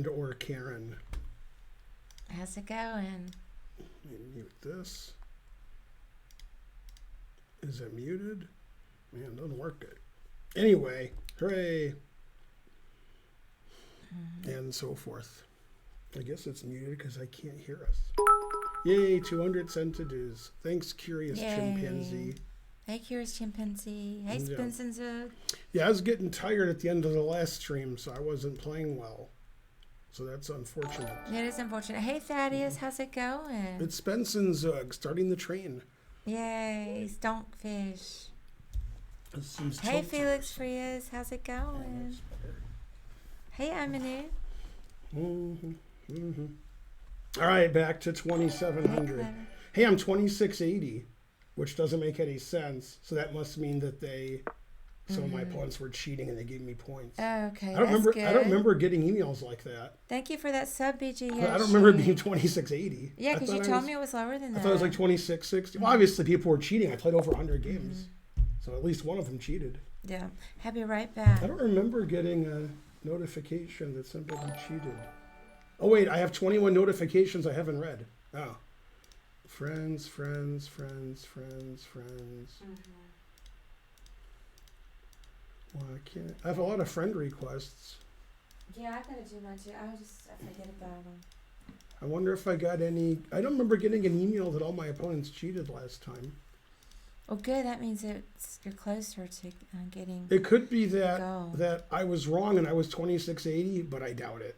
or Karen. How's it going? Mute this. Is it muted? Man, it doesn't work good. Anyway, hooray. And so forth. I guess it's muted because I can't hear us. Yay, 200 centidues. Thanks, Curious Yay. Chimpanzee. Hey, Curious Chimpanzee. Hey, Yeah. Spenson. Yeah, I was getting tired at the end of the last stream, so I wasn't playing well. So that's unfortunate. It is unfortunate. Hey, Thaddeus. How's it going? It's Benson Zug starting the train. Yay, Stonkfish. Hey, Felix Frias. How's it going? Hey, Aminu. All right, back to 2,700. Hey, I'm 2680, which doesn't make any sense. So that must mean that some of my opponents were cheating and they gave me points. Okay, I don't good. remember getting emails like that. Thank you for that sub, BG. I don't remember being 2680. Yeah, because you told me it was lower than that. I thought it was like 2660. Well, obviously people were cheating. I played over 100 games. So at least one of them cheated. Yeah. Have you right back. I don't remember getting a notification that somebody cheated. Oh, wait, I have 21 notifications I haven't read. Oh. Friends. Well, I can't. I have a lot of friend requests. Yeah, I gotta do mine too. I forget about them. I wonder if I got any. I don't remember getting an email that all my opponents cheated last time. Oh, good. That means you're closer to getting. It could be that I was wrong and I was 2680, but I doubt it.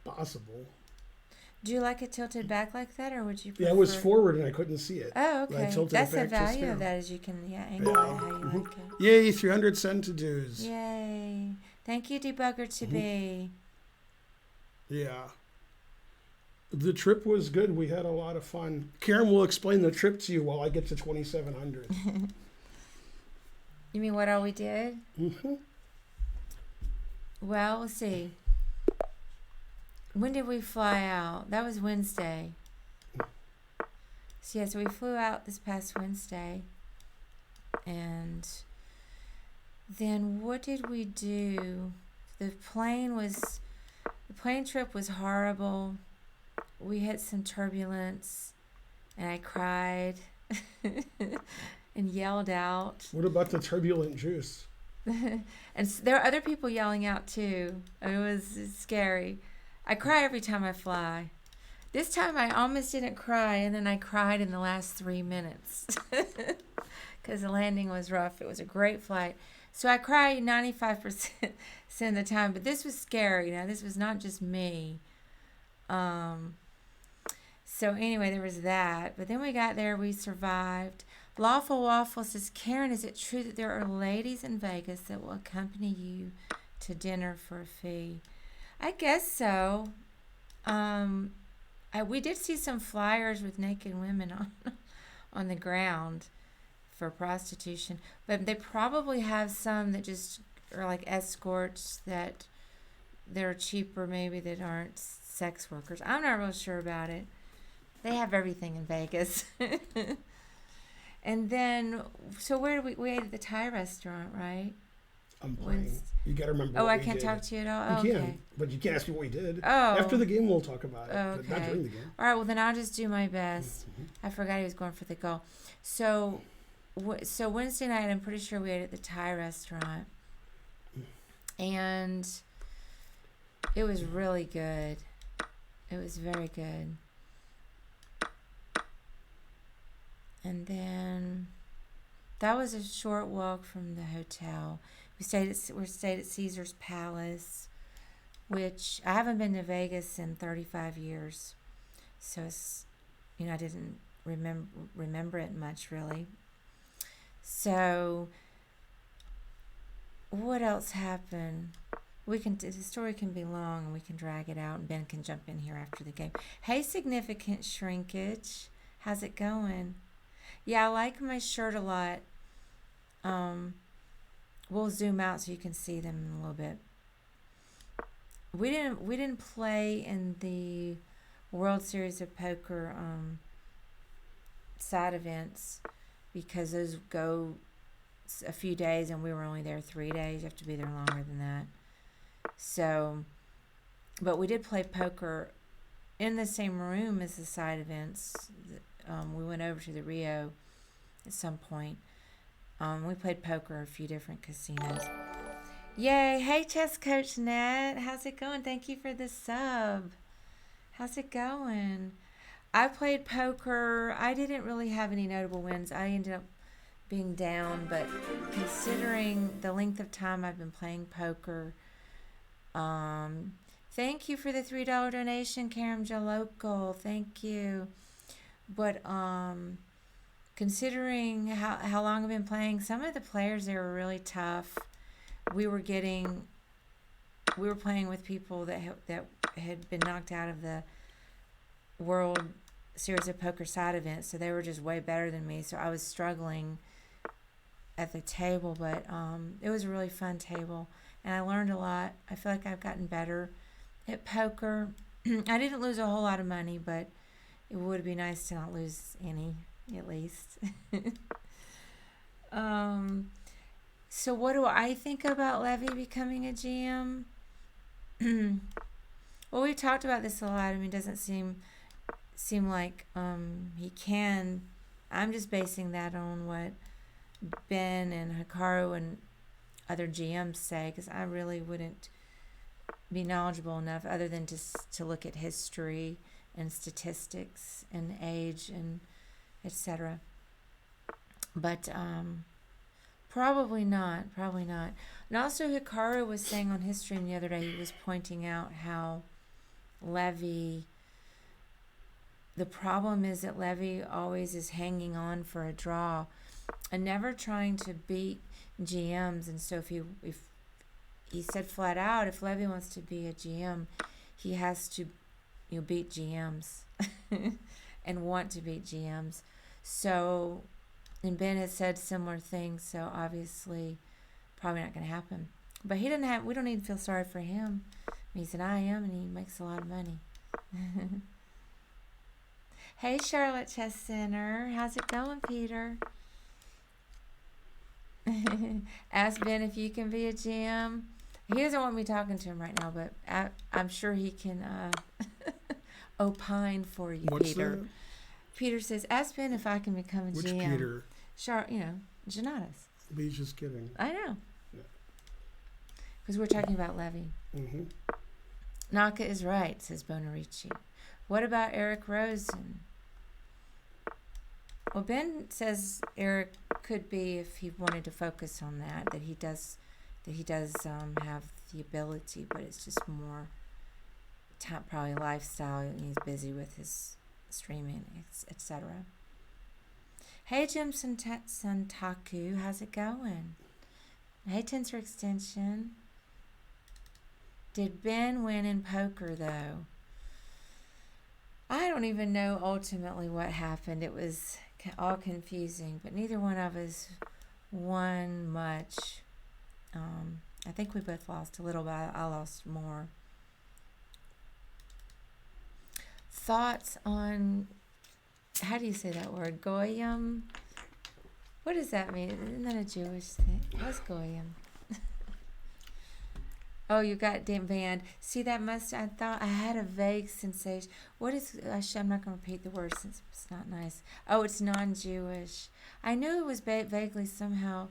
Possible. Do you like it tilted back like that, or would you prefer... Yeah, it was forward and I couldn't see it. Oh, okay. That's the value of that. Is you can angle it how you like it. Yay, 300 centidues. Yay. Thank you, Debugger to be. Yeah. The trip was good. We had a lot of fun. Karen will explain the trip to you while I get to 2,700. You mean what all we did? Mm-hmm. Well, let's see. When did we fly out? That was Wednesday. So, yeah, so we flew out this past Wednesday. And then what did we do? The plane trip was horrible. We had some turbulence, and I cried and yelled out. What about the turbulent juice? And there are other people yelling out, too. It's scary. I cry every time I fly. This time I almost didn't cry, and then I cried in the last 3 minutes because the landing was rough. It was a great flight. So I cry 95% of the time, but this was scary. Now, this was not just me. So anyway, there was that. But then we got there. We survived. Lawful Waffle says, Karen, is it true that there are ladies in Vegas that will accompany you to dinner for a fee? I guess so. We did see some flyers with naked women on the ground for prostitution, but they probably have some that just are like escorts that they're cheaper, maybe, that aren't sex workers. I'm not real sure about it. They have everything in Vegas. And then, so where did we ate at the Thai restaurant, right? I'm playing. You got to remember. Oh, I can't talk to you at all? You okay. can, but you can't ask me what we did. Oh. After the game, we'll talk about it. Okay. But not during the game. All right, well, then I'll just do my best. I forgot he was going for the goal. So Wednesday night, I'm pretty sure we ate at the Thai restaurant. And it was really good. It was very good. And then that was a short walk from the hotel. We stayed at Caesar's Palace, which I haven't been to Vegas in 35 years. So I didn't remember it much really. So what else happened? The story can be long and we can drag it out, and Ben can jump in here after the game. Hey, Significant Shrinkage. How's it going? Yeah, I like my shirt a lot. We'll zoom out so you can see them in a little bit. We didn't play in the World Series of Poker side events because those go a few days and we were only there 3 days. You have to be there longer than that. So but we did play poker in the same room as the side events. We went over to the Rio at some point. We played poker at a few different casinos. Yay! Hey, Chess Coach Nat, how's it going? Thank you for the sub. How's it going? I played poker. I didn't really have any notable wins. I ended up being down, but considering the length of time I've been playing poker, thank you for the $3 donation, Karam Jalokal. Thank you. But considering how long I've been playing, some of the players, they were really tough. We were playing with people that had been knocked out of the World Series of Poker side events, so they were just way better than me. So I was struggling at the table, but it was a really fun table, and I learned a lot. I feel like I've gotten better at poker. I didn't lose a whole lot of money, but it would be nice to not lose any, at least. So what do I think about Levy becoming a GM? Well, we've talked about this a lot. I mean, it doesn't seem like he can. I'm just basing that on what Ben and Hikaru and other GMs say, because I really wouldn't be knowledgeable enough other than just to look at history and statistics and age and etc. But probably not. And also Hikaru was saying on his stream the other day, he was pointing out how Levy, the problem is that Levy always is hanging on for a draw and never trying to beat GMs. And so if he said flat out, if Levy wants to be a GM, he has to beat GMs and want to beat GMs. So, and Ben has said similar things, so obviously probably not going to happen. But we don't need to feel sorry for him. He's an IM and he makes a lot of money. Hey, Charlotte Chess Center. How's it going, Peter? Ask Ben if you can be a GM. He doesn't want me talking to him right now, but I'm sure he can opine for you, What's Peter. that? Peter says, ask Ben if I can become a Which GM. Peter? Janatas. He's just kidding. I know. Yeah. Because we're talking about Levy. Mm-hmm. Naka is right, says Bonarici. What about Eric Rosen? Well, Ben says Eric could be, if he wanted to focus on that he does have the ability, but it's just more time, probably lifestyle, and he's busy with his streaming, etc. Hey, Jim Santaku, how's it going? Hey, Tensor Extension. Did Ben win in poker, though? I don't even know ultimately what happened. It was all confusing, but neither one of us won much. I think we both lost a little, but I lost more. Thoughts on, how do you say that word? Goyim? What does that mean? Isn't that a Jewish thing? What's Goyim? Oh, you got damn banned. See, I thought I had a vague sensation. What is, I'm not going to repeat the word since it's not nice. Oh, it's non-Jewish. I knew it was vaguely somehow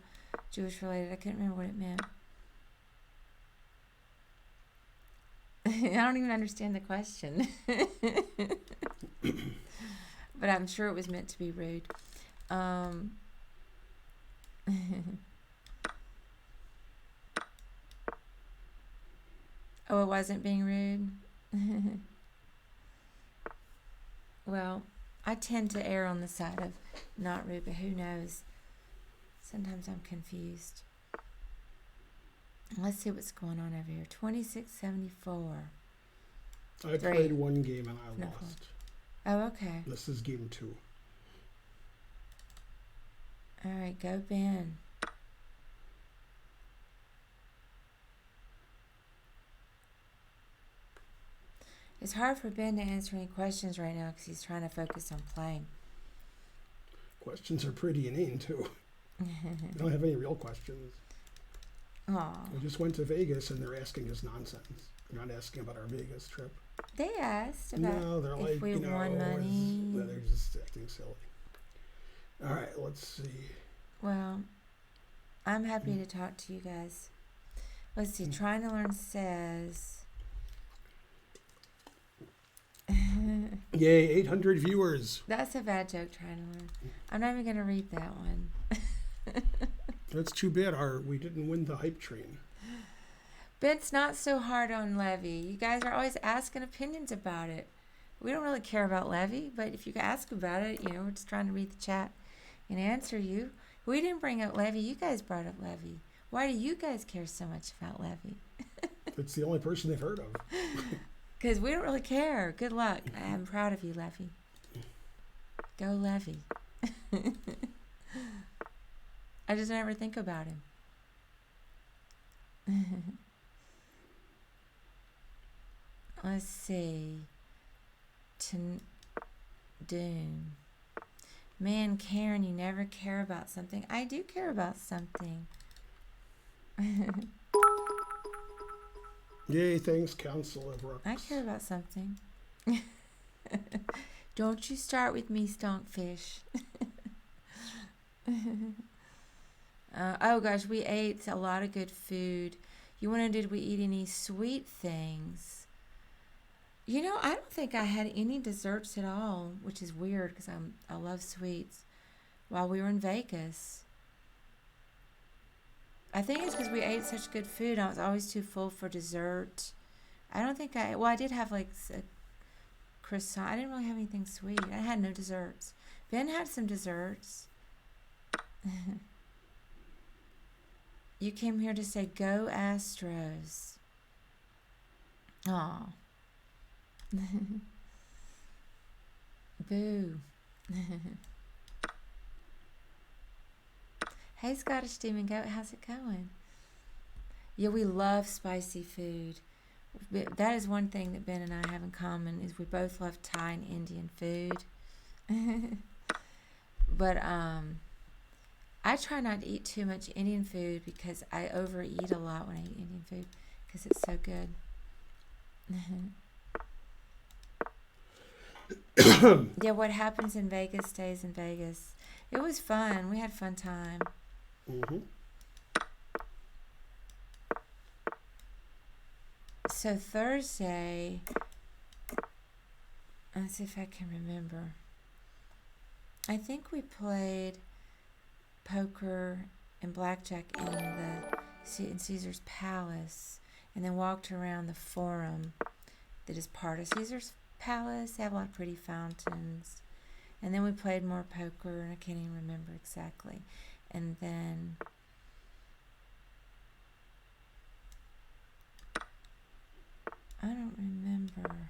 Jewish related. I couldn't remember what it meant. I don't even understand the question. But I'm sure it was meant to be rude. Oh, it wasn't being rude? Well, I tend to err on the side of not rude, but who knows? Sometimes I'm confused. Let's see what's going on over here. 2674. I played one game and I lost. Oh, okay. This is game 2. All right, go Ben. It's hard for Ben to answer any questions right now because he's trying to focus on playing. Questions are pretty inane, too. I don't have any real questions. Aw. I just went to Vegas and they're asking us nonsense. They're not asking about our Vegas trip. They asked about No, they're if like, we won money. They're just acting silly. All right, let's see. Well, I'm happy to talk to you guys. Let's see. Trying to Learn says. Yay, 800 viewers. That's a bad joke, Trying to Learn. I'm not even going to read that one. That's too bad. We didn't win the hype train. Ben's not so hard on Levy. You guys are always asking opinions about it. We don't really care about Levy, but if you ask about it, we're just trying to read the chat and answer you. We didn't bring up Levy. You guys brought up Levy. Why do you guys care so much about Levy? It's the only person they've heard of. Because we don't really care. Good luck. I'm proud of you, Levy. Go Levy. I just never think about him. Let's see. Doom. Man, Karen, you never care about something. I do care about something. Yay, thanks, Council of Rooks. I care about something. Don't you start with me, Stonkfish. Oh gosh, we ate a lot of good food. You wonder, did we eat any sweet things? I don't think I had any desserts at all, which is weird because I love sweets. While we were in Vegas, I think it's because we ate such good food. I was always too full for dessert. I don't think I did have like a croissant. I didn't really have anything sweet. I had no desserts. Ben had some desserts. You came here to say go Astros. Aw. Boo. Hey, Scottish Demon Goat, how's it going? Yeah, we love spicy food. That is one thing that Ben and I have in common, is we both love Thai and Indian food. But I try not to eat too much Indian food because I overeat a lot when I eat Indian food because it's so good. Yeah, what happens in Vegas stays in Vegas. It was fun. We had a fun time. Mm-hmm. So Thursday, let's see if I can remember. I think we played poker and blackjack in Caesar's Palace, and then walked around the forum that is part of Caesar's Palace. They have a lot of pretty fountains. And then we played more poker, and I can't even remember exactly. And then I don't remember,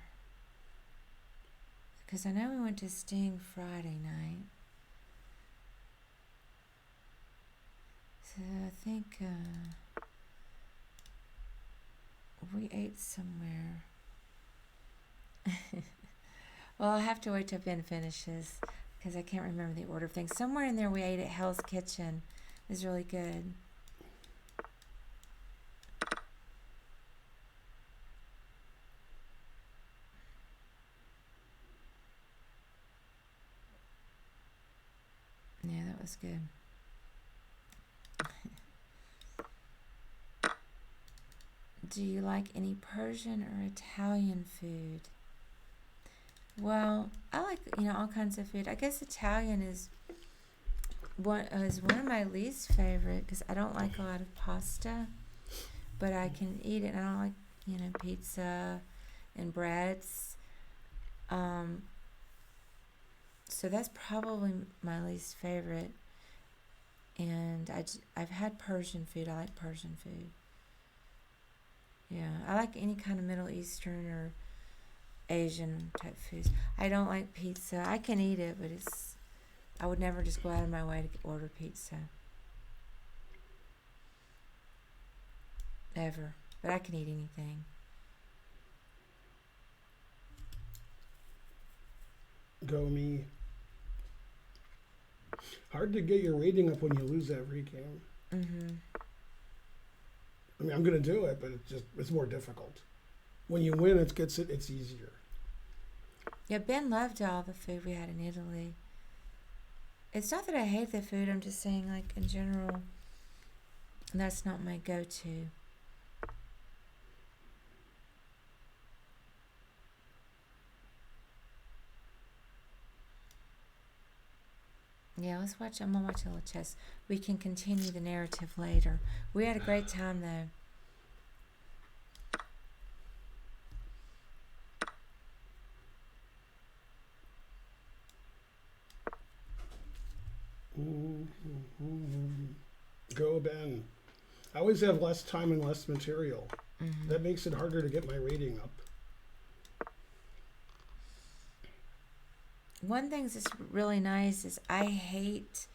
because I know we went to Sting Friday night. So I think we ate somewhere. Well, I'll have to wait till Ben finishes because I can't remember the order of things. Somewhere in there we ate at Hell's Kitchen. It was really good. Yeah, that was good. Do you like any Persian or Italian food? Well, I like, all kinds of food. I guess Italian is one of my least favorite because I don't like a lot of pasta, but I can eat it. And I don't like, pizza and breads. So that's probably my least favorite. And I've had Persian food. I like Persian food. Yeah, I like any kind of Middle Eastern or Asian type foods. I don't like pizza. I can eat it, but I would never just go out of my way to order pizza. Ever. But I can eat anything. Go me. Hard to get your rating up when you lose every game. Mm-hmm. I mean, I'm going to do it, but it's more difficult. when you win, it's easier. Yeah, Ben loved all the food we had in Italy. It's not that I hate the food, I'm just saying, like, in general, that's not my go-to. Yeah, I'm gonna watch a little chess. We can continue the narrative later. We had a great time, though. Go, Ben. I always have less time and less material. That makes it harder to get my rating up. One thing that's really nice is I hate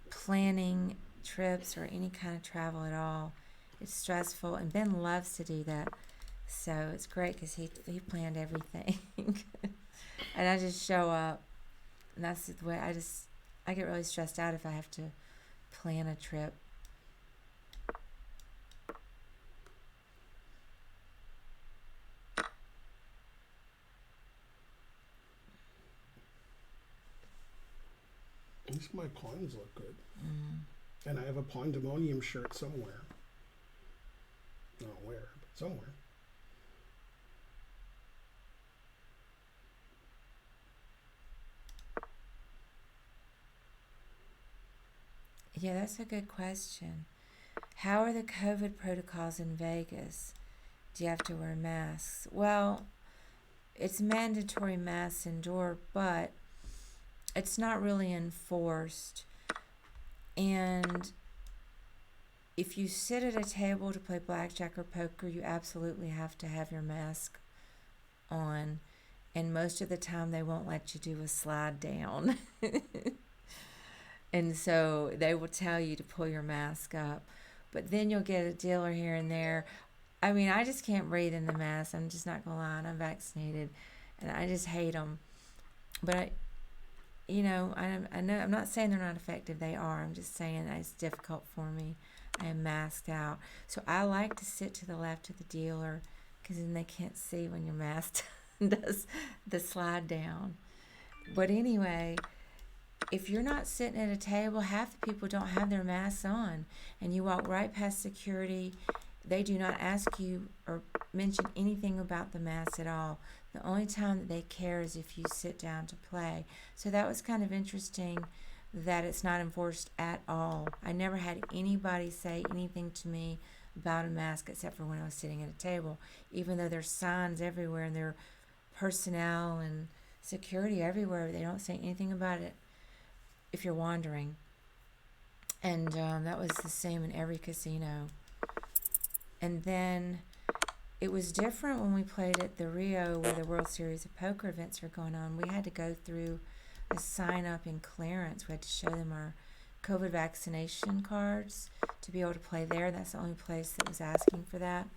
planning trips or any kind of travel at all. It's stressful, and Ben loves to do that. So it's great because he planned everything. And I just show up. And that's the way I get really stressed out if I have to plan a trip. At least my pawns look good. And I have a Pandemonium shirt somewhere. I don't know where, but somewhere. Yeah, that's a good question. How are the COVID protocols in Vegas? Do you have to wear masks? Well, it's mandatory masks indoor, but it's not really enforced. And if you sit at a table to play blackjack or poker, you absolutely have to have your mask on. And most of the time, they won't let you do a slide down. And so they will tell you to pull your mask up. But then you'll get a dealer here and there. I mean, I just can't breathe in the mask. I'm just not going to lie. I'm vaccinated. And I just hate them. But I know, I'm not saying they're not effective. They are. I'm just saying that it's difficult for me. I am masked out. So I like to sit to the left of the dealer because then they can't see when your mask does the slide down. But anyway, if you're not sitting at a table, half the people don't have their masks on, and you walk right past security. They do not ask you or mention anything about the mask at all. The only time that they care is if you sit down to play. So that was kind of interesting that it's not enforced at all. I never had anybody say anything to me about a mask except for when I was sitting at a table, even though there's signs everywhere and there are personnel and security everywhere. They don't say anything about it if you're wandering. And that was the same in every casino. And then it was different when we played at the Rio, where the World Series of Poker events are going on. We had to go through a sign up in clearance. We had to show them our COVID vaccination cards to be able to play there. That's the only place that was asking for that.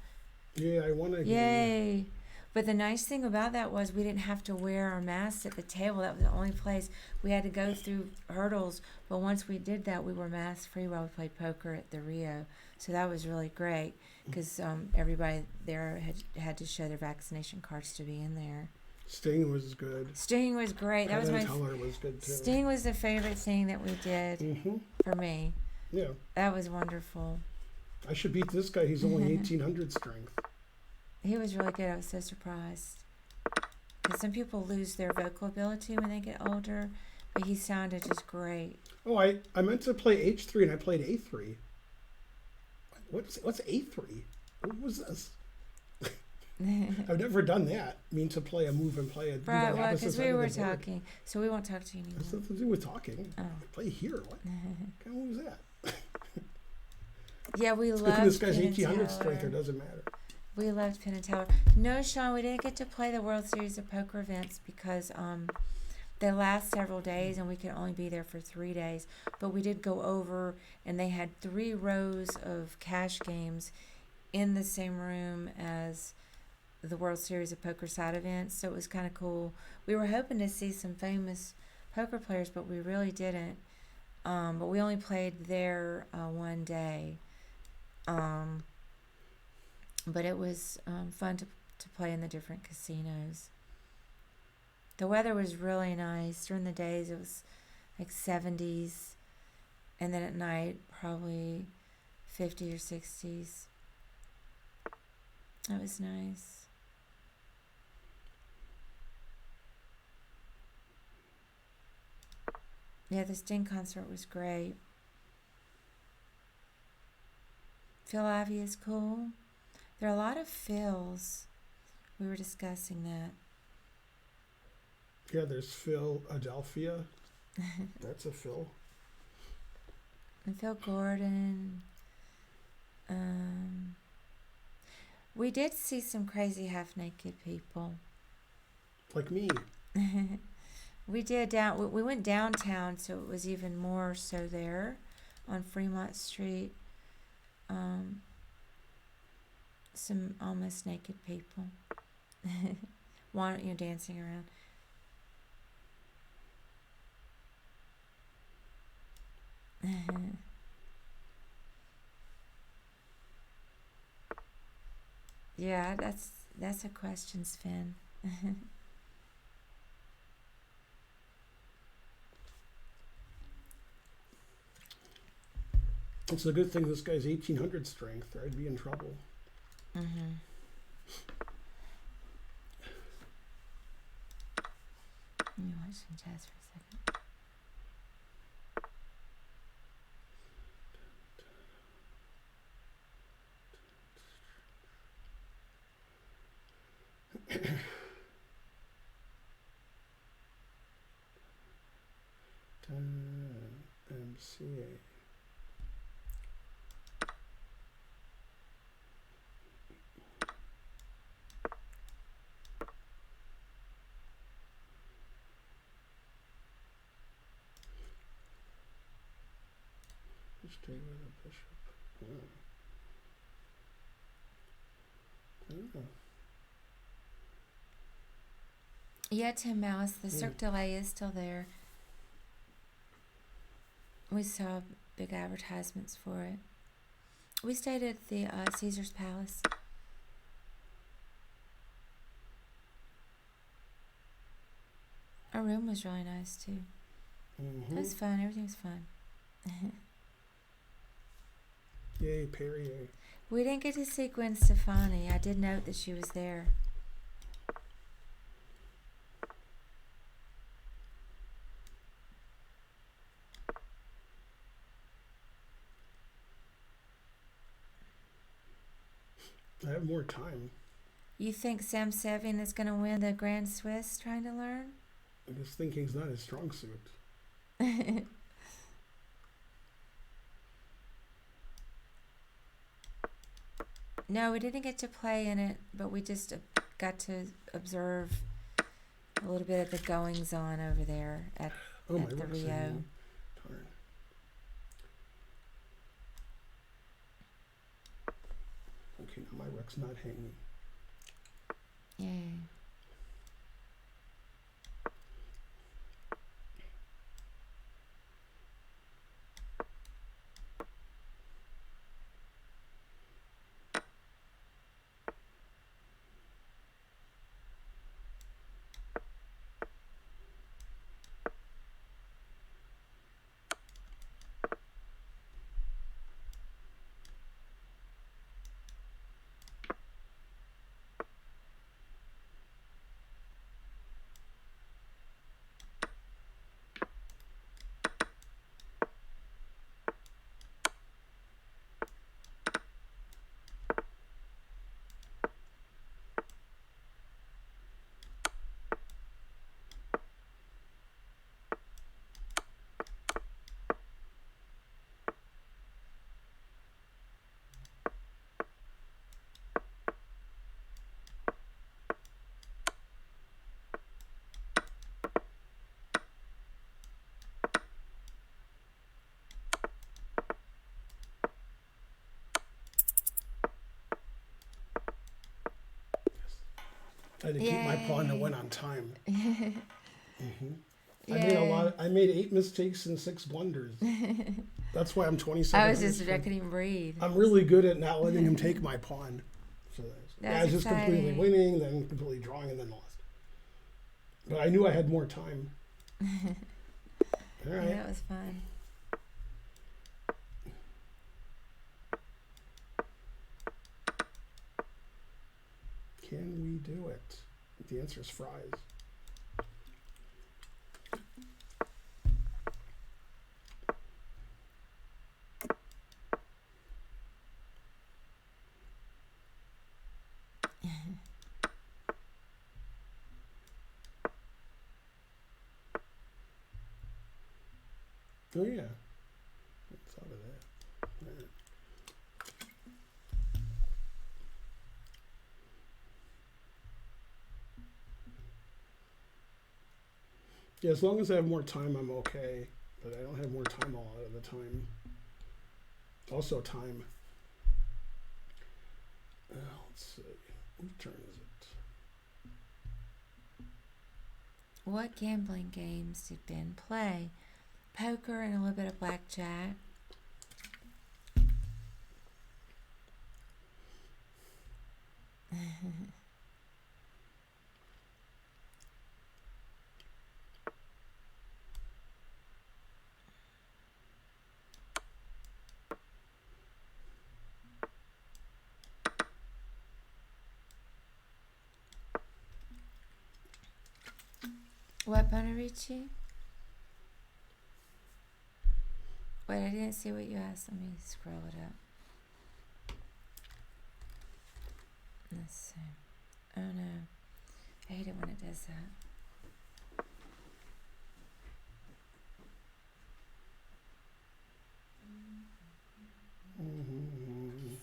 Yeah, I want to. Yay! But the nice thing about that was we didn't have to wear our masks at the table. That was the only place. We had to go through hurdles. But once we did that, we were mask free while we played poker at the Rio. So that was really great because everybody there had to show their vaccination cards to be in there. Sting was good. Sting was great. That was my. Teller was good too. Sting was the favorite thing that we did for me. Yeah. That was wonderful. I should beat this guy. He's only 1800 strength. He was really good. I was so surprised. Because some people lose their vocal ability when they get older, but he sounded just great. Oh, I meant to play H3 and I played A3. What's A3? What was this? I've never done that. Mean to play a move and play a right, well, because we were talking, so we won't talk to you anymore. It has nothing to do with talking. Oh. I play here. What kind of move is that? Yeah, we loved this guy's Penn 1800 Teller. strength. It doesn't matter. We loved Penn and Teller. No, Sean, we didn't get to play the World Series of Poker events because they last several days and we could only be there for 3 days. But we did go over, and they had 3 rows of cash games in the same room as the World Series of Poker side events. So it was kind of cool. We were hoping to see some famous poker players, but we really didn't. But we only played there 1 day. But it was fun to play in the different casinos. The weather was really nice. During the days it was like 70s, and then at night probably 50 or 60s. That was nice. Yeah, the Sting concert was great. Phil Ivey is cool. There are a lot of Phils. We were discussing that. Yeah, there's Philadelphia. That's a Phil. And Phil Gordon. We did see some crazy half-naked people. Like me. We did we went downtown, so it was even more so there on Fremont Street. Some almost naked people. Why don't you dancing around? Yeah, that's a question, Sven. It's a good thing this guy's 1800 strength, or I'd be in trouble. Mm-hmm. Let me watch some jazz for a second. MCA. Stay with the bishop. Oh. Yeah, Tim Mouse, the Cirque du Soleil is still there. We saw big advertisements for it. We stayed at the Caesar's Palace. Our room was really nice too. Mm-hmm. It was fun. Everything was fun. Yay, Perrier. We didn't get to see Gwen Stefani. I did note that she was there. I have more time. You think Sam Sevian is going to win the Grand Swiss trying to learn? I just think he's not his strong suit. No, we didn't get to play in it, but we just got to observe a little bit of the goings on over there at Oh, my the work's Rio. hanging. Darn. Okay, now my Rex not hanging. Yay. I had to keep my pawn to Yay. win on time. Yeah. I made 8 mistakes and 6 blunders. That's why I'm 27. I was just I couldn't even breathe. I'm really good at not letting him take my pawn. So that's I That's was just completely exciting. winning, then completely drawing, and then lost. But I knew I had more time. All Yeah, right. that was fun. Can we do it? The answer is fries. Oh yeah. What's out of that? All right. Yeah, as long as I have more time, I'm okay. But I don't have more time all of the time. Also, time. Let's see. Whose turn is it? What gambling games did Ben play? Poker and a little bit of blackjack. What, Bonarici? Wait, I didn't see what you asked. Let me scroll it up. Let's see. Oh no. I hate it when it does that. Mm-hmm.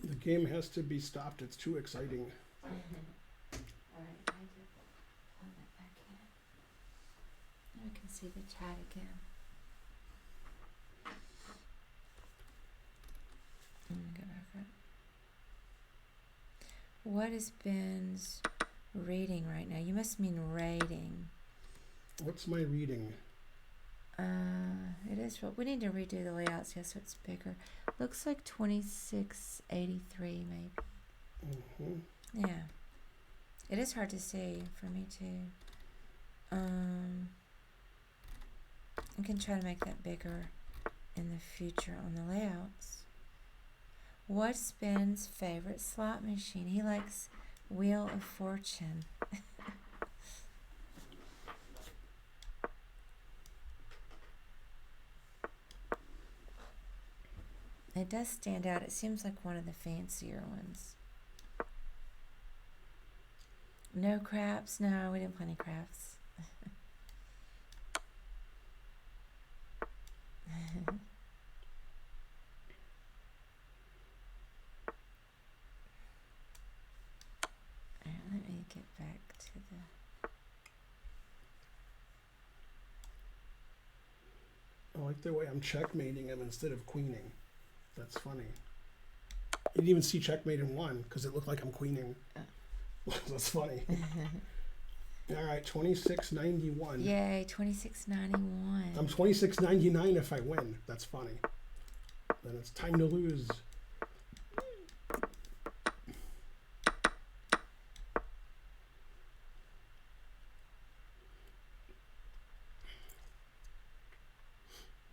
The game has to be stopped. It's too exciting. Alright, I had to plug that back in. Now I can see the chat again. Go back up. What is Ben's reading right now? You must mean rating. What's my reading? It is. We need to redo the layouts, yeah, so it's bigger. Looks like 2683, maybe. Mm-hmm. Yeah. It is hard to see for me too. I can try to make that bigger in the future on the layouts. What's Ben's favorite slot machine? He likes Wheel of Fortune. It does stand out. It seems like one of the fancier ones. No craps? No, we didn't play any craps. Alright, let me get back to the... I like the way I'm checkmating him instead of queening. That's funny. You didn't even see checkmate in one because it looked like I'm queening. That's funny. All right, 2691. Yay, 2691. I'm 2699 if I win. That's funny. Then it's time to lose.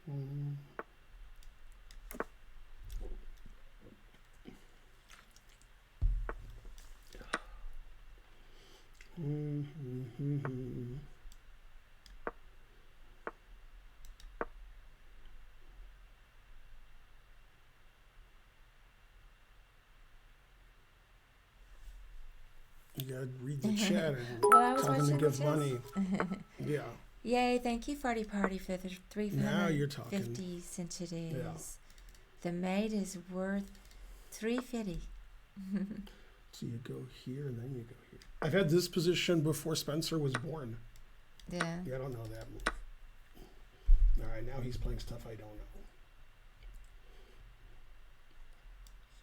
Mm. Mm-hmm. You gotta read the chat and Well, I was tell them to watching the give chess. money. Yeah. Yay, thank you, Farty Party, for the Now you're talking. 350 centities. Yeah. The maid is worth 350. So you go here and then you go here. I've had this position before Spencer was born. Yeah. Yeah, I don't know that move. All right, now he's playing stuff I don't know.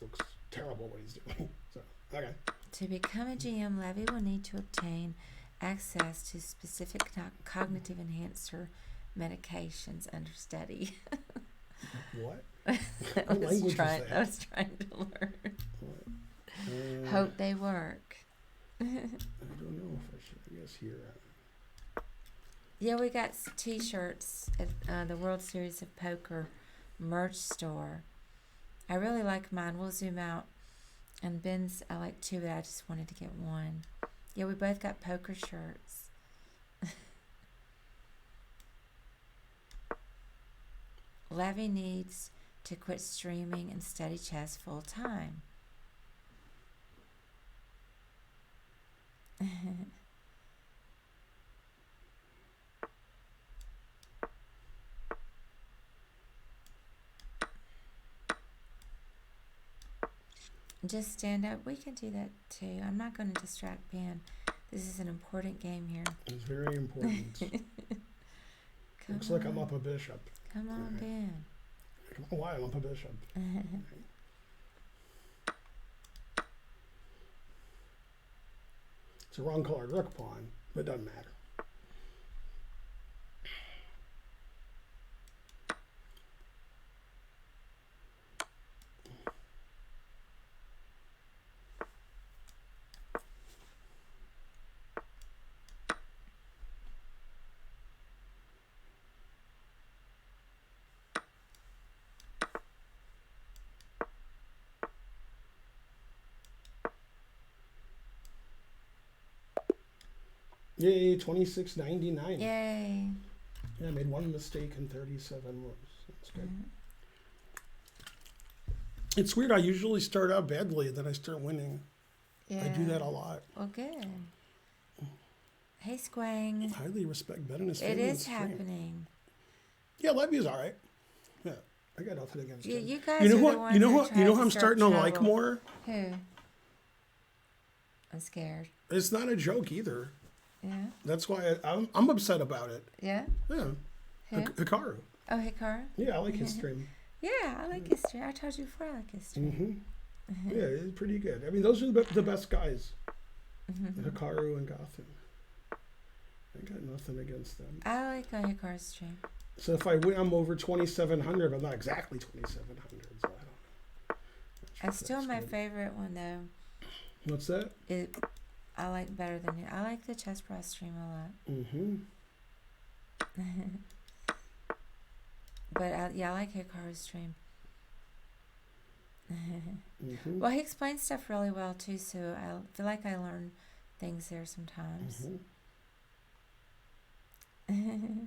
Looks terrible what he's doing. So, okay. To become a GM, Levy will need to obtain access to specific cognitive enhancer medications under study. What? I What language is that? I was trying to learn. What? Hope they work. I don't know if I should. I guess here. Yeah, we got T-shirts at the World Series of Poker merch store. I really like mine. We'll zoom out. And Ben's, I like two, but I just wanted to get one. Yeah, we both got poker shirts. Levy needs to quit streaming and study chess full time. Just stand up. We can do that too. I'm not going to distract Ben. This is an important game here. It's very important. Looks like I'm up a bishop. Come on, Alright. Ben. I don't know why I'm up a bishop. It's a wrong colored rook pawn, but it doesn't matter. Yay, 26.99. Yay. Yeah, I made one mistake in 37 moves. That's good. It's weird. I usually start out badly, and then I start winning. Yeah. I do that a lot. Well, good. Hey, Squang. Highly respect Ben and his It family. is happening. Yeah, Levy's all right. Yeah, I got nothing against him. You guys You know are the what? ones You know that what? try You know to who I'm start starting to like trouble. more? Who? I'm scared. It's not a joke either. Yeah. That's why I'm upset about it. Yeah. Yeah, Who? Hikaru. Oh, Hikara? Yeah, I like his stream. Yeah, I like history. I told you before I like history. Mm-hmm. Yeah, it's pretty good. I mean, those are the best guys. Hikaru and Gotham. I got nothing against them. I like Hikara's stream. So if I win, I'm over 2,700, but not exactly 2,700. So I don't know. That's still That's my good. favorite one though. What's that? I like better than you. I like the Chess Pro stream a lot. Mm-hmm. But I like Hikaru's stream. Mm-hmm. Well, he explains stuff really well too, so I feel like I learn things there sometimes. Mm-hmm.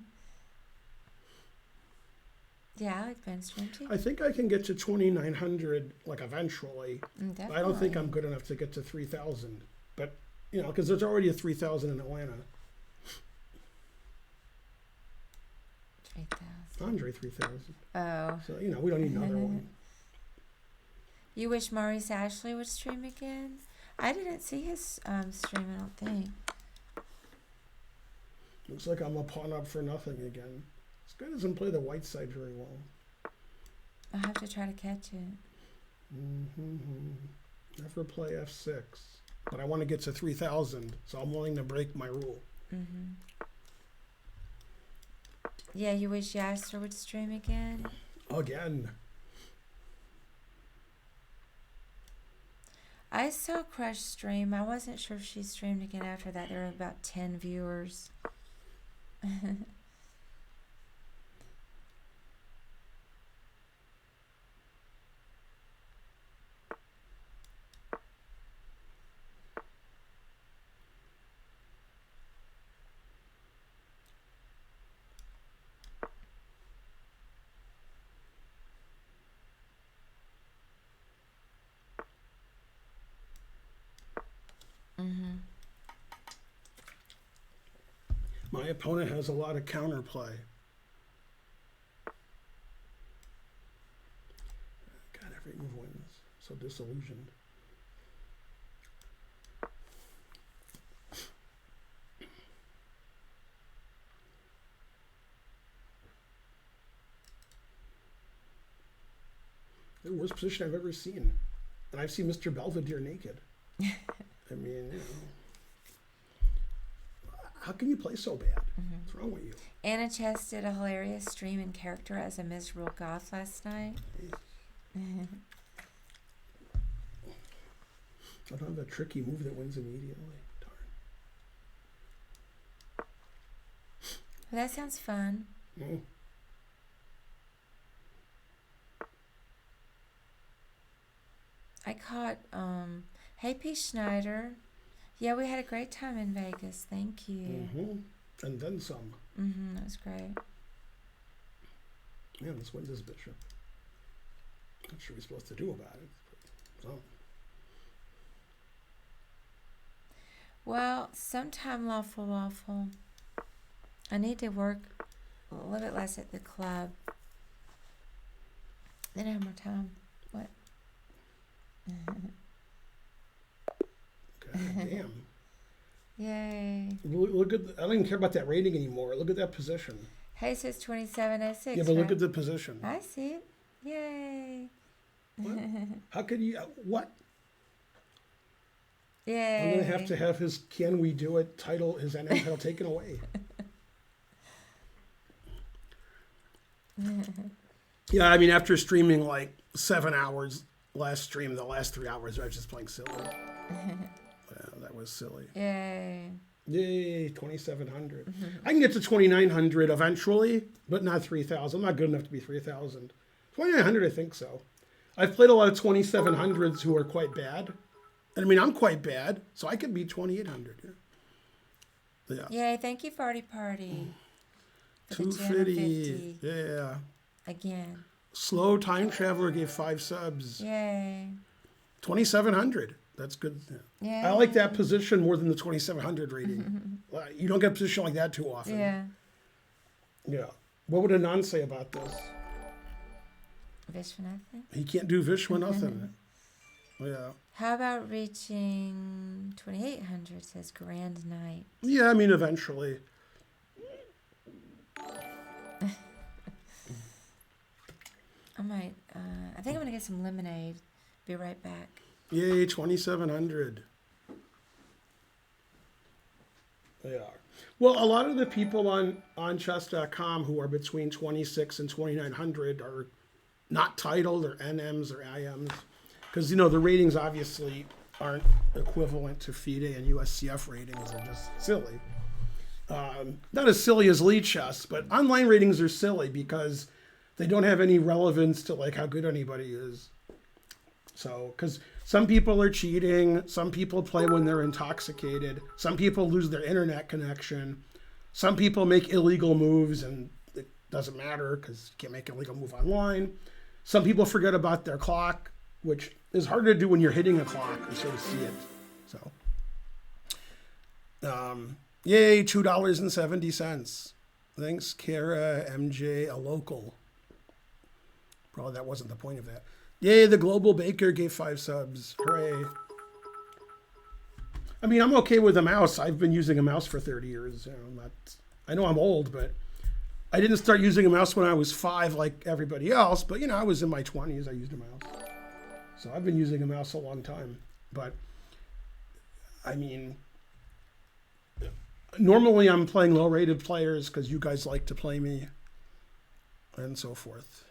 Yeah, I like Ben's stream too. I think I can get to 2,900 like eventually. Definitely. I don't think I'm good enough to get to 3,000, but you know, because there's already a 3,000 in Atlanta. 3,000. Andre 3,000. Oh. So you know, we don't need another one. You wish Maurice Ashley would stream again? I didn't see his stream, I don't think. Looks like I'm a pawn up for nothing again. This guy doesn't play the white side very well. I'll have to try to catch it. Never play F6, but I want to get to 3,000, so I'm willing to break my rule. Yeah, you wish Yasser would stream again? Again. I saw Crush stream. I wasn't sure if she streamed again after that. There were about 10 viewers. My opponent has a lot of counterplay. God, every move wins. So disillusioned. The worst position I've ever seen. And I've seen Mr. Belvedere naked. I mean, you know. How can you play so bad? What's wrong with you? Anna Chess did a hilarious stream in character as a miserable goth last night. I don't have a tricky move that wins immediately. Darn. Well, that sounds fun. Mm. I caught, hey P. Schneider. Yeah, we had a great time in Vegas. Thank you. And then some. That was great. Man, this wins this bishop. Not sure what we're supposed to do about it. But, so. Well, sometime Lawful Waffle. I need to work a little bit less at the club. Then I have more time. What? God damn. Yay. Look at I don't even care about that rating anymore. Look at that position. Hey, says 2706. Yeah, but look right? at the position. I see it. Yay. What? How could you? What? Yay. I'm gonna have his "Can We Do It" title, his NM title taken away. Yeah, I mean, after streaming like 7 hours last stream, the last 3 hours I was just playing silly. Yeah, that was silly. Yay. Yay, 2,700. I can get to 2,900 eventually, but not 3,000. I'm not good enough to be 3,000. 2,900, I think so. I've played a lot of 2,700s who are quite bad. And I mean, I'm quite bad, so I could be 2,800. Yeah. Yay, thank you, Farty Party. For the 250. Yeah. Again. Slow Time Traveler gave 5 subs. Yay. 2,700. That's good. Yeah. I like that position more than the 2,700 rating. You don't get a position like that too often. Yeah. Yeah. What would Anand say about this? Vishwanathan? He can't do Vishwanathan. Yeah. How about reaching 2,800, says Grand Night. Yeah, I mean, eventually. I might, I think I'm going to get some lemonade. Be right back. Yay, 2,700. They are. Well, a lot of the people on chess.com who are between 26 and 2,900 are not titled or NMs or IMs. Because, you know, the ratings obviously aren't equivalent to FIDE and USCF ratings. They're just silly. Not as silly as Lead Chess, but online ratings are silly because they don't have any relevance to like how good anybody is. So, because some people are cheating, some people play when they're intoxicated, some people lose their internet connection, some people make illegal moves and it doesn't matter because you can't make an illegal move online. Some people forget about their clock, which is hard to do when you're hitting a clock. You sort of see it. So, yay, $2.70. Thanks, Kara, MJ, a local. Probably that wasn't the point of that. Yay, the Global Baker gave 5 subs. Hooray. I mean, I'm okay with a mouse. I've been using a mouse for 30 years. You know, I know I'm old, but I didn't start using a mouse when I was 5 like everybody else. But, you know, I was in my 20s. I used a mouse. So I've been using a mouse a long time. But, I mean, normally I'm playing low-rated players because you guys like to play me and so forth.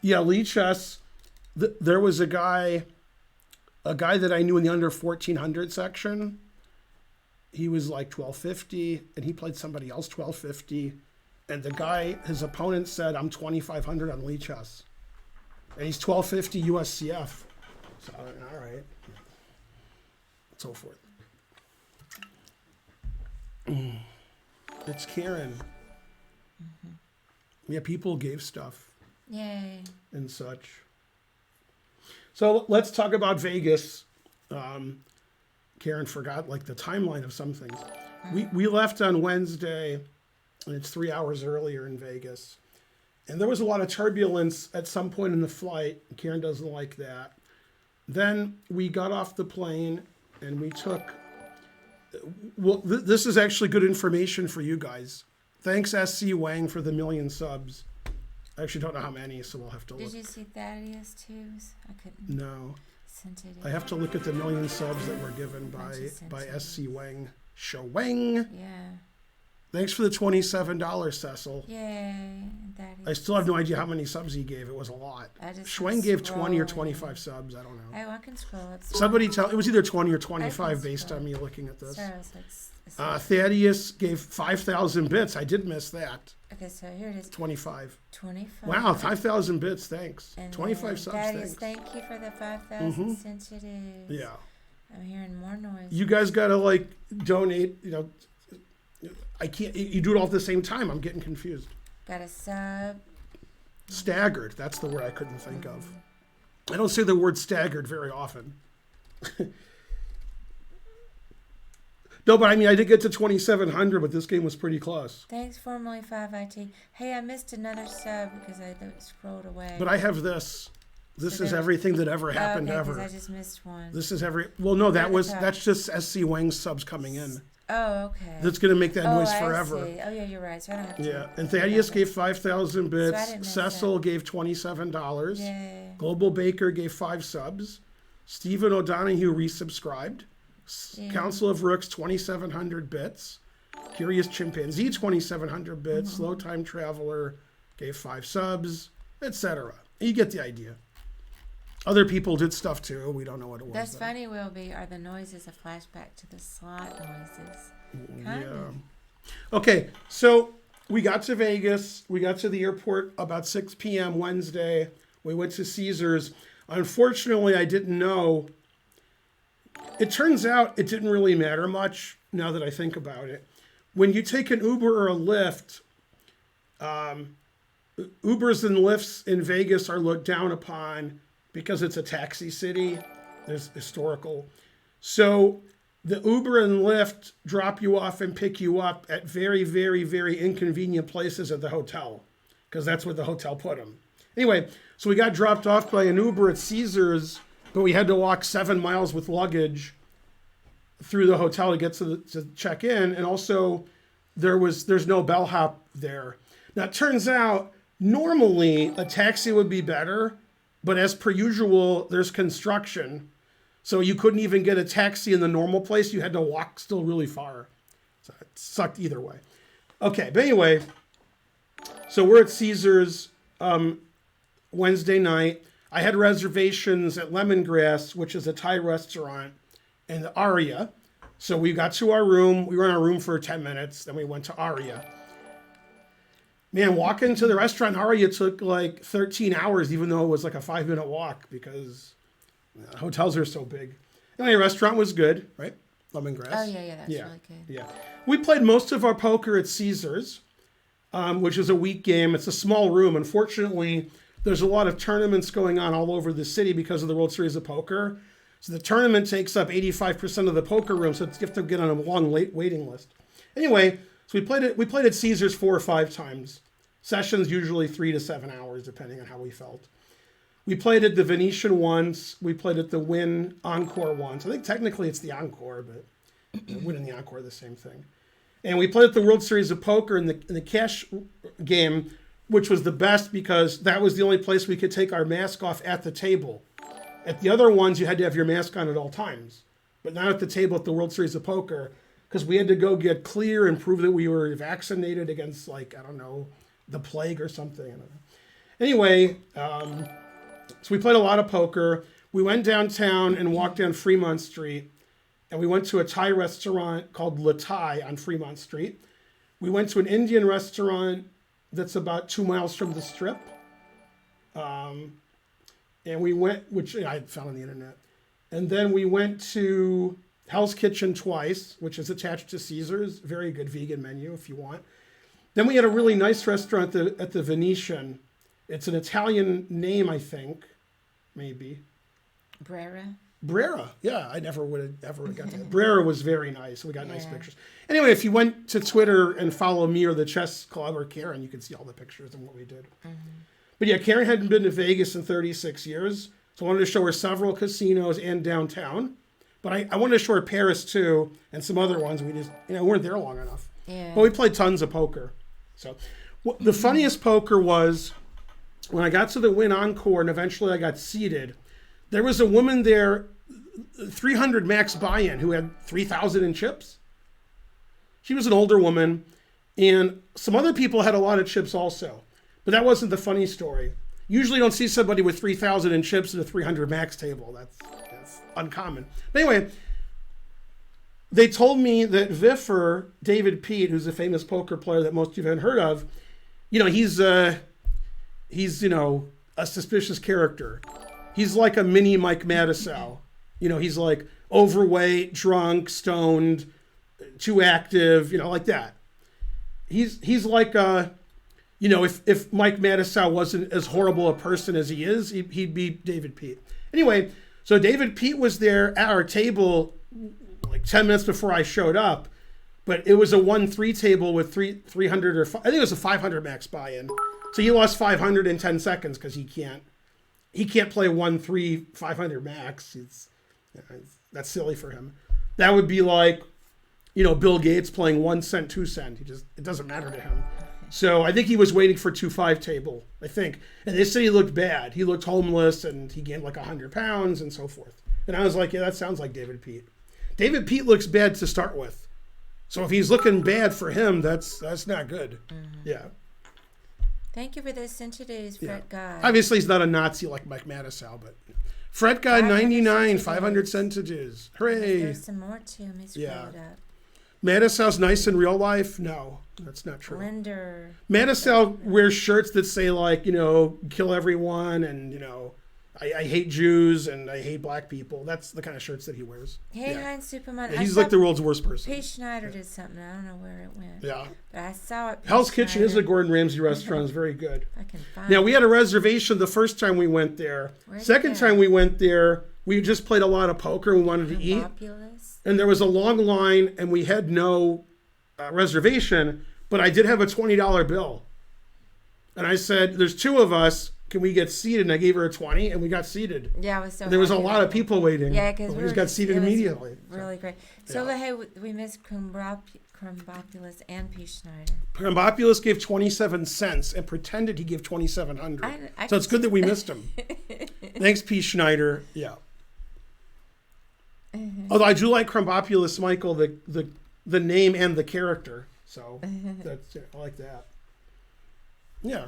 Yeah, Lead Chess, there was a guy that I knew in the under 1,400 section. He was like 1,250, and he played somebody else 1,250. And the guy, his opponent said, I'm 2,500 on Lead Chess. And he's 1,250 USCF. So, all right. So forth. It's Karen. Yeah, people gave stuff. Yay. And such. So let's talk about Vegas. Karen forgot like the timeline of some things. We left on Wednesday, and it's 3 hours earlier in Vegas. And there was a lot of turbulence at some point in the flight. Karen doesn't like that. Then we got off the plane and we took, well, this is actually good information for you guys. Thanks SC Wang for the 1 million subs. I actually don't know how many, so we'll have to look. Did you see Thaddeus too? I couldn't. No. Sent it I have to look at the 1 million subs that were given by SC Wang. Showang. Yeah. Thanks for the $27, Cecil. Yay. I still have no idea how many subs he gave. It was a lot. Schwang gave 20 or 25 subs. I don't know. Oh, I can scroll up. Somebody tell. It was either 20 or 25 based on me looking at this. So Thaddeus gave 5,000 bits. I did miss that. okay, so here it is. 25. 25. Wow, 5,000 bits. Thanks. And 25 subs. Thaddeus, Thanks. thank you for the 5,000 sensitives. Yeah. I'm hearing more noise. You guys gotta like donate. You know, I can't. You do it all at the same time. I'm getting confused. Got a sub. Staggered. That's the word I couldn't think of. I don't say the word staggered very often. No, but I mean, I did get to 2,700, but this game was pretty close. Thanks, Formally 5 IT. Hey, I missed another sub because I scrolled away. But I have this. This is everything that ever happened okay, ever. I just missed one. This is well, no, that's just SC Wang's subs coming in. Oh, okay. That's going to make that noise forever. I see. Oh, yeah, you're right. So I don't have to. Yeah, and Thaddeus gave 5,000 So I bits. didn't miss Cecil gave $27. Yay. Global Baker gave 5 subs. Stephen O'Donohue resubscribed. Yeah. Council of Rooks 2,700 bits. Curious Chimpanzee 2,700 bits. Slow Time Traveler gave 5 subs, etc. You get the idea. Other people did stuff too. We don't know what it was. That's funny, Wilby. Are the noises a flashback to the slot noises? Kind of. Okay, so we got to Vegas. We got to the airport about 6 p.m. Wednesday. We went to Caesars. Unfortunately, I didn't know. It turns out it didn't really matter much now that I think about it. When you take an Uber or a Lyft, Ubers and Lyfts in Vegas are looked down upon because it's a taxi city. There's historical. So the Uber and Lyft drop you off and pick you up at very, very, very inconvenient places at the hotel because that's where the hotel put them. Anyway, so we got dropped off by an Uber at Caesars, but we had to walk 7 miles with luggage through the hotel to get to check in. And also there's no bellhop there. Now it turns out normally a taxi would be better, but as per usual, there's construction. So you couldn't even get a taxi in the normal place. You had to walk still really far. So it sucked either way. Okay, but anyway, so we're at Caesars Wednesday night. I had reservations at Lemongrass, which is a Thai restaurant, and Aria. So we got to our room. We were in our room for 10 minutes. Then we went to Aria. Man, walking to the restaurant Aria took like 13 hours, even though it was like a 5-minute walk because hotels are so big. Anyway, restaurant was good, right? Lemongrass. Oh, yeah, that's really good. Yeah. We played most of our poker at Caesars, which is a week game. It's a small room. Unfortunately, there's a lot of tournaments going on all over the city because of the World Series of Poker. So the tournament takes up 85% of the poker room, so you have to get on a long waiting list. Anyway, so we played at Caesars 4 or 5 times. Sessions usually 3 to 7 hours, depending on how we felt. We played at the Venetian once. We played at the Wynn Encore once. I think technically it's the Encore, but the Wynn and the Encore are the same thing. And we played at the World Series of Poker in the cash game, which was the best because that was the only place we could take our mask off at the table. At the other ones, you had to have your mask on at all times, but not at the table at the World Series of Poker because we had to go get clear and prove that we were vaccinated against, like, I don't know, the plague or something. I don't know. Anyway, so we played a lot of poker. We went downtown and walked down Fremont Street, and we went to a Thai restaurant called Le Thai on Fremont Street. We went to an Indian restaurant that's about 2 miles from the Strip. And we went, which I found on the internet. And then we went to Hell's Kitchen twice, which is attached to Caesars. Very good vegan menu if you want. Then we had a really nice restaurant at the Venetian. It's an Italian name, I think. Maybe. Brera. Brera. Yeah, I never would have ever got that. Brera was very nice. We got nice pictures. Anyway, if you went to Twitter and follow me or the chess club or Karen, you can see all the pictures and what we did. But yeah, Karen hadn't been to Vegas in 36 years. So I wanted to show her several casinos and downtown. But I wanted to show her Paris too and some other ones. We just, weren't there long enough. Yeah. But we played tons of poker. So the funniest poker was when I got to the Wynn Encore and eventually I got seated. There was a woman there, 300 max buy-in, who had 3,000 in chips. She was an older woman, and some other people had a lot of chips also. But that wasn't the funny story. Usually you don't see somebody with 3,000 in chips at a 300 max table. That's uncommon. But anyway, they told me that Viffer, David Pete, who's a famous poker player that most of you haven't heard of, he's a suspicious character. He's like a mini Mike Mattisau. He's like overweight, drunk, stoned, too active, like that. He's like if Mike Mattisau wasn't as horrible a person as he is, he'd be David Pete. Anyway, so David Pete was there at our table like 10 minutes before I showed up, but it was a 1-3 table with 300 I think it was a 500 max buy-in. So he lost 500 in 10 seconds because he can't play 1-3 500 max. That's silly for him. That would be like, Bill Gates playing 1 cent, 2 cent. It doesn't matter to him. So I think he was waiting for 2-5 table, I think. And they said he looked bad. He looked homeless and he gained like 100 pounds and so forth. And I was like, yeah, that sounds like David Pete. David Pete looks bad to start with. So if he's looking bad for him, that's not good. Yeah. Thank you for those centipedes, Fred Guy. Obviously, he's not a Nazi like Mike Mattisau, but Fred Guy 99, 500 centipedes. Hooray! There's some more too. Let me scroll it up. Mattisau's nice in real life? No, that's not true. Blender. Mattisau wears shirts that say like, kill everyone and, I hate Jews and I hate black people. That's the kind of shirts that he wears. Hey, Heinz Superman. Yeah, he's like the world's worst person. Pete Schneider did something. I don't know where it went. Yeah. But I saw it. Hell's Kitchen is a Gordon Ramsay restaurant. It's very good. I can find Now, we had a reservation the first time we went there. Second time we went there, we just played a lot of poker and we wanted to eat. And there was a long line and we had no reservation, but I did have a $20 bill. And I said, there's 2 of us. Can we get seated? And I gave her a 20 and we got seated. Yeah, I was so There was a lot of people waiting. Yeah, because we just got seated immediately. Really great. So, hey, we missed Crumbopulous and Pete Schneider. Crumbopulous gave 27 cents and pretended he gave 2,700. So it's good that we missed him. Thanks, Pete Schneider. Yeah. Although I do like Crumbopulous, Michael, the name and the character. So I like that. Yeah.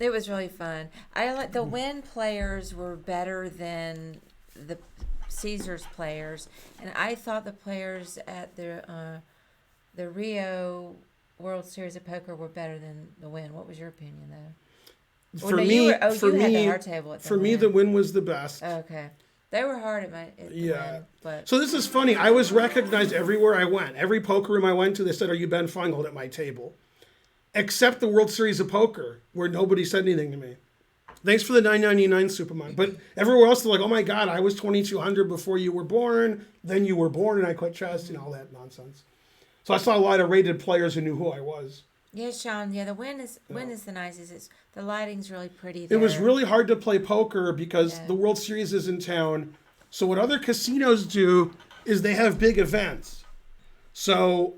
It was really fun. I like the Wynn players were better than the Caesars players, and I thought the players at the Rio World Series of Poker were better than the Wynn. What was your opinion, though? For me, the Wynn was the best. Oh, okay. They were hard at the Wynn, but so this is funny. I was recognized everywhere I went. Every poker room I went to, they said, "Are you Ben Fungold?" at my table. Except the World Series of Poker, where nobody said anything to me. Thanks for the $9.99, Superman. But everywhere else, they're like, "Oh my God, I was 2,200 before you were born. Then you were born, and I quit chess," and all that nonsense. So I saw a lot of rated players who knew who I was. Yeah, Sean. Yeah, the Wynn is the nicest. The lighting's really pretty there. It was really hard to play poker because the World Series is in town. So what other casinos do is they have big events. So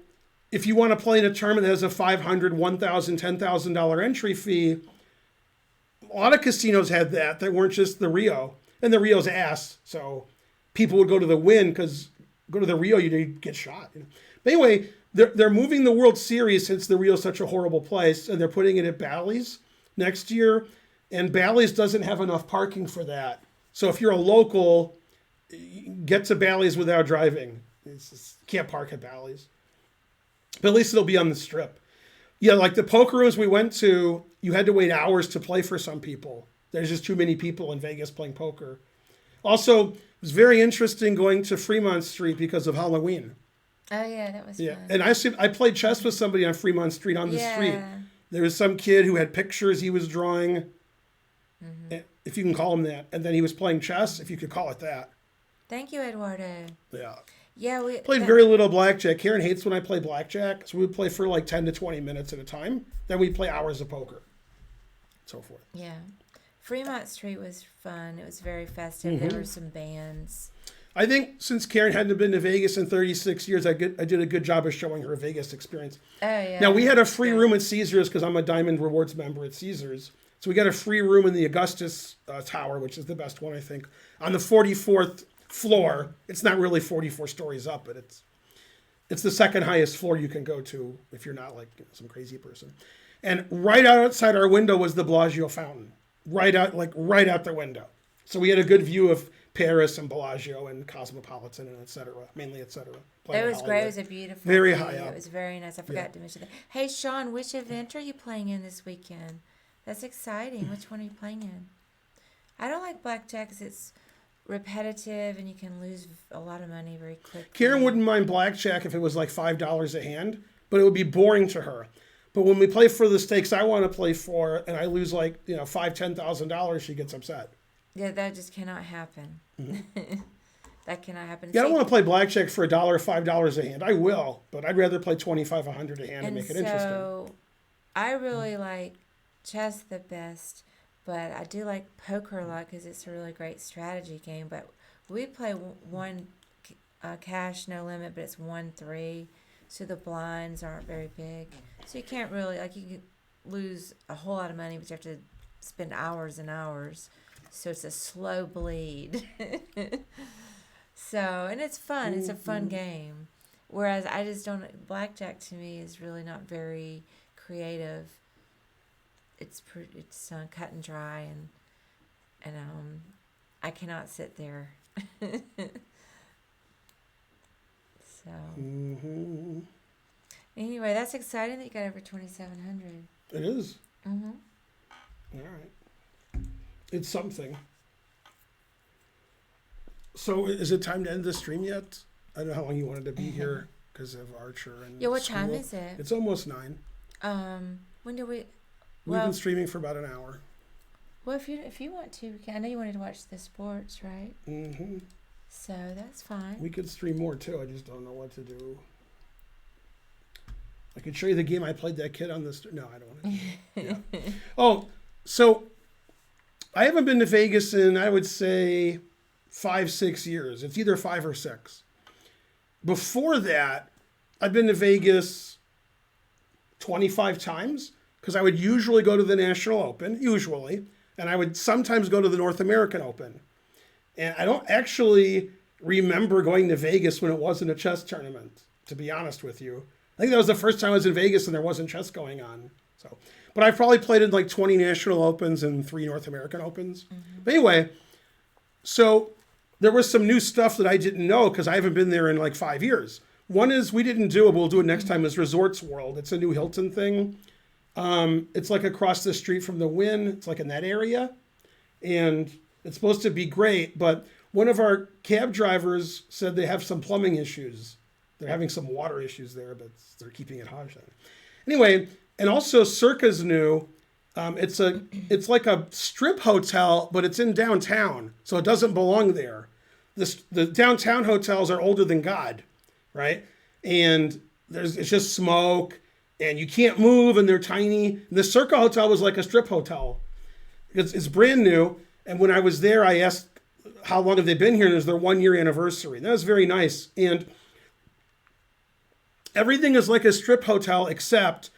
if you want to play in a tournament that has a $500, $1,000, $10,000 entry fee, a lot of casinos had that weren't just the Rio. And the Rio's ass. So people would go to the Wynn because go to the Rio, you'd get shot. But anyway, they're moving the World Series since the Rio's such a horrible place, and they're putting it at Bally's next year. And Bally's doesn't have enough parking for that. So if you're a local, get to Bally's without driving. You can't park at Bally's. But at least it'll be on the Strip. Yeah, like the poker rooms we went to, you had to wait hours to play for some people. There's just too many people in Vegas playing poker. Also, it was very interesting going to Fremont Street because of Halloween. Oh, yeah, that was fun. And I played chess with somebody on Fremont Street on the street. There was some kid who had pictures he was drawing. if you can call him that. And then he was playing chess, if you could call it that. Thank you, Eduardo. Yeah. Yeah, we Played very little blackjack. Karen hates when I play blackjack, so we would play for like 10 to 20 minutes at a time. Then we'd play hours of poker, so forth. Yeah. Fremont Street was fun. It was very festive. There were some bands. I think since Karen hadn't been to Vegas in 36 years, I did a good job of showing her a Vegas experience. Oh, yeah. Now, we had a free room at Caesars because I'm a Diamond Rewards member at Caesars. So we got a free room in the Augustus Tower, which is the best one, I think, on the 44th floor. It's not really 44 stories up, but it's the second highest floor you can go to if you're not like some crazy person. And right outside our window was the Bellagio fountain, right out the window. So we had a good view of Paris and Bellagio and Cosmopolitan and et cetera, mainly et cetera. It was great. It was a beautiful Very view. high up. It was very nice. I forgot to mention that. Hey, Sean, which event are you playing in this weekend? That's exciting. Which one are you playing in? I don't like blackjack because it's repetitive and you can lose a lot of money very quickly. Karen wouldn't mind blackjack if it was like $5 a hand, but it would be boring to her. But when we play for the stakes I want to play for, and I lose like $5,000-$10,000, she gets upset. Yeah, that just cannot happen. That cannot happen. Yeah, I don't want to play blackjack for $1 or $5 a hand. I will, but I'd rather play $25, $100 a hand and make it interesting. So I really like chess the best, but I do like poker a lot because it's a really great strategy game. But we play one cash, no limit, but it's 1-3, so the blinds aren't very big. So you can't really, like, you can lose a whole lot of money, but you have to spend hours and hours. So it's a slow bleed. So, and it's fun. It's a fun game. Whereas I just don't, blackjack to me is really not very creative. It's cut and dry, and I cannot sit there. So anyway, that's exciting that you got over 2,700. It is. Mm-hmm. All right. It's something. So is it time to end the stream yet? I don't know how long you wanted to be here because of Archer and what school. time is it? It's almost 9. When do we? We've been streaming for about an hour. Well, if you want to, I know you wanted to watch the sports, right? Mm-hmm. So that's fine. We could stream more too. I just don't know what to do. I could show you the game I played that kid on this. No, I don't want to. Yeah. Oh, so I haven't been to Vegas in, I would say, 5-6 years. It's either 5 or 6. Before that, I've been to Vegas 25 times because I would usually go to the National Open, and I would sometimes go to the North American Open. And I don't actually remember going to Vegas when it wasn't a chess tournament, to be honest with you. I think that was the first time I was in Vegas and there wasn't chess going on. So, but I probably played in like 20 National Opens and 3 North American Opens. Mm-hmm. But anyway, so there was some new stuff that I didn't know because I haven't been there in like 5 years. One is we didn't do it, we'll do it next time, is Resorts World. It's a new Hilton thing. It's like across the street from the Wynn. It's like in that area. And it's supposed to be great, but one of our cab drivers said they have some plumbing issues. They're having some water issues there, but they're keeping it hush. Anyway, and also Circa's new. It's like a strip hotel, but it's in downtown, so it doesn't belong there. The downtown hotels are older than God, right? And it's just smoke, and you can't move, and they're tiny. And the Circa hotel was like a strip hotel. It's brand new, and when I was there, I asked how long have they been here, and it was their 1-year anniversary. And that was very nice, and everything is like a strip hotel except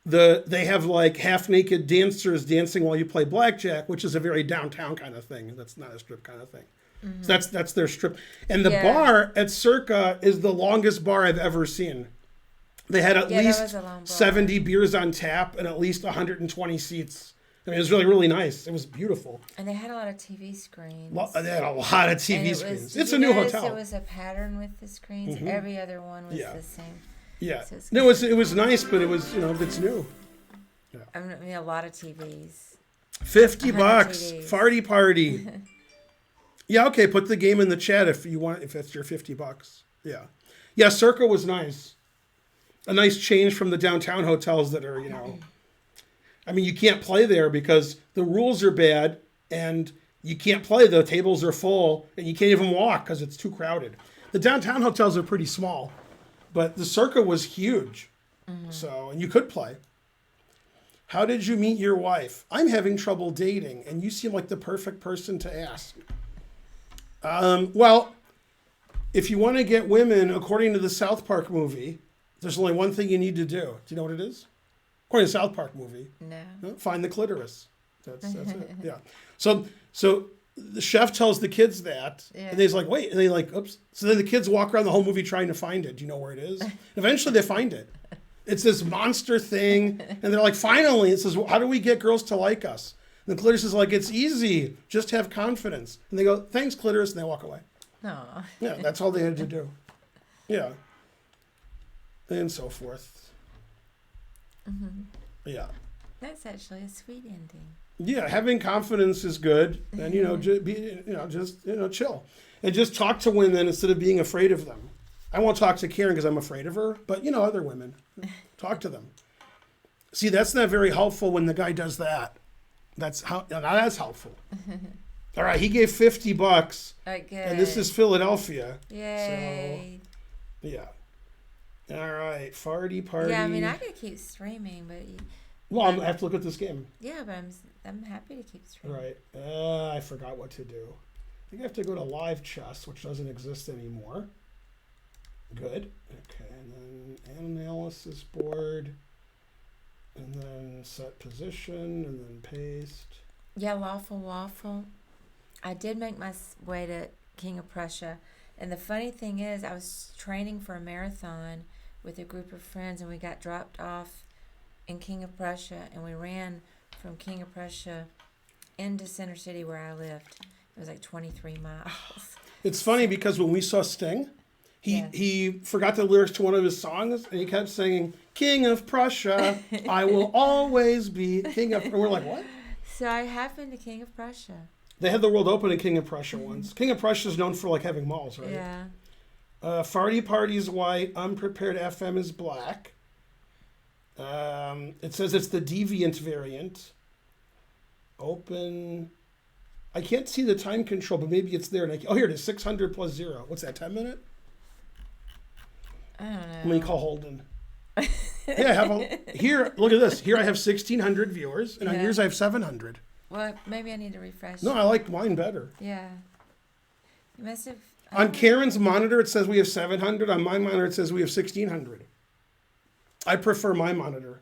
they have like half-naked dancers dancing while you play blackjack, which is a very downtown kind of thing. That's not a strip kind of thing. Mm-hmm. So that's their strip. And the bar at Circa is the longest bar I've ever seen. They had at least 70 beers on tap and at least 120 seats. I mean, it was really, really nice. It was beautiful. And they had a lot of TV screens. They had a lot of TV screens. It's a new hotel. It was a pattern with the screens. Mm-hmm. Every other one was the same. Yeah. So no, it was nice, but it was, it's new. Yeah. I mean, a lot of TVs. $50. Farty party. Yeah, okay, put the game in the chat if that's your $50. Yeah. Yeah, Circa was nice. A nice change from the downtown hotels that are, I mean, you can't play there because the rules are bad and you can't play. The tables are full, and you can't even walk because it's too crowded. The downtown hotels are pretty small, but the Circa was huge. So, and you could play. How did you meet your wife? I'm having trouble dating, and you seem like the perfect person to ask. Well, if you want to get women, according to the South Park movie, there's only one thing you need to do. Do you know what it is? According to the South Park movie, No. find the clitoris. That's it. Yeah. So the chef tells the kids that, Yeah. and they's like, wait, and they like, oops. So then the kids walk around the whole movie trying to find it. Do you know where it is? Eventually they find it. It's this monster thing, and they're like, finally, it says, well, how do we get girls to like us? And the clitoris is like, it's easy, just have confidence. And they go, thanks, clitoris, and they walk away. No. Yeah, that's all they had to do. Yeah. And so forth. Yeah. That's actually a sweet ending. Yeah, having confidence is good, and just chill, and just talk to women instead of being afraid of them. I won't talk to Karen because I'm afraid of her, but other women, talk to them. See, that's not very helpful when the guy does that. That's helpful. All right, he gave $50, All right, good. and this is Philadelphia. Yay. So, yeah. All right, farty party. Yeah, I mean, I could keep streaming, but Well, I have to look at this game. yeah, but I'm happy to keep streaming. Right. I forgot what to do. I think I have to go to live chess, which doesn't exist anymore. Good. Okay, and then analysis board, and then set position, and then paste. Yeah, Lawful Waffle. I did make my way to King of Prussia. And the funny thing is, I was training for a marathon with a group of friends, and we got dropped off in King of Prussia, and we ran from King of Prussia into Center City where I lived. It was like 23 miles. It's funny because when we saw Sting, he forgot the lyrics to one of his songs, and he kept singing, King of Prussia, I will always be King of... And we're like, what? So I have been to King of Prussia. They had the world open at King of Prussia once. King of Prussia is known for like having malls, right? Yeah. Farty Party's white. Unprepared FM is black. It says it's the deviant variant. Open. I can't see the time control, but maybe it's there. And here it is, 600 plus 0. What's that, 10 minute? I don't know. Let me call Holden. Here, look at this. Here I have 1,600 viewers, and on yours I have 700. Well, maybe I need to refresh. No, I like mine better. Yeah. You must have... On Karen's monitor, it says we have 700. On my monitor, it says we have 1,600. I prefer my monitor.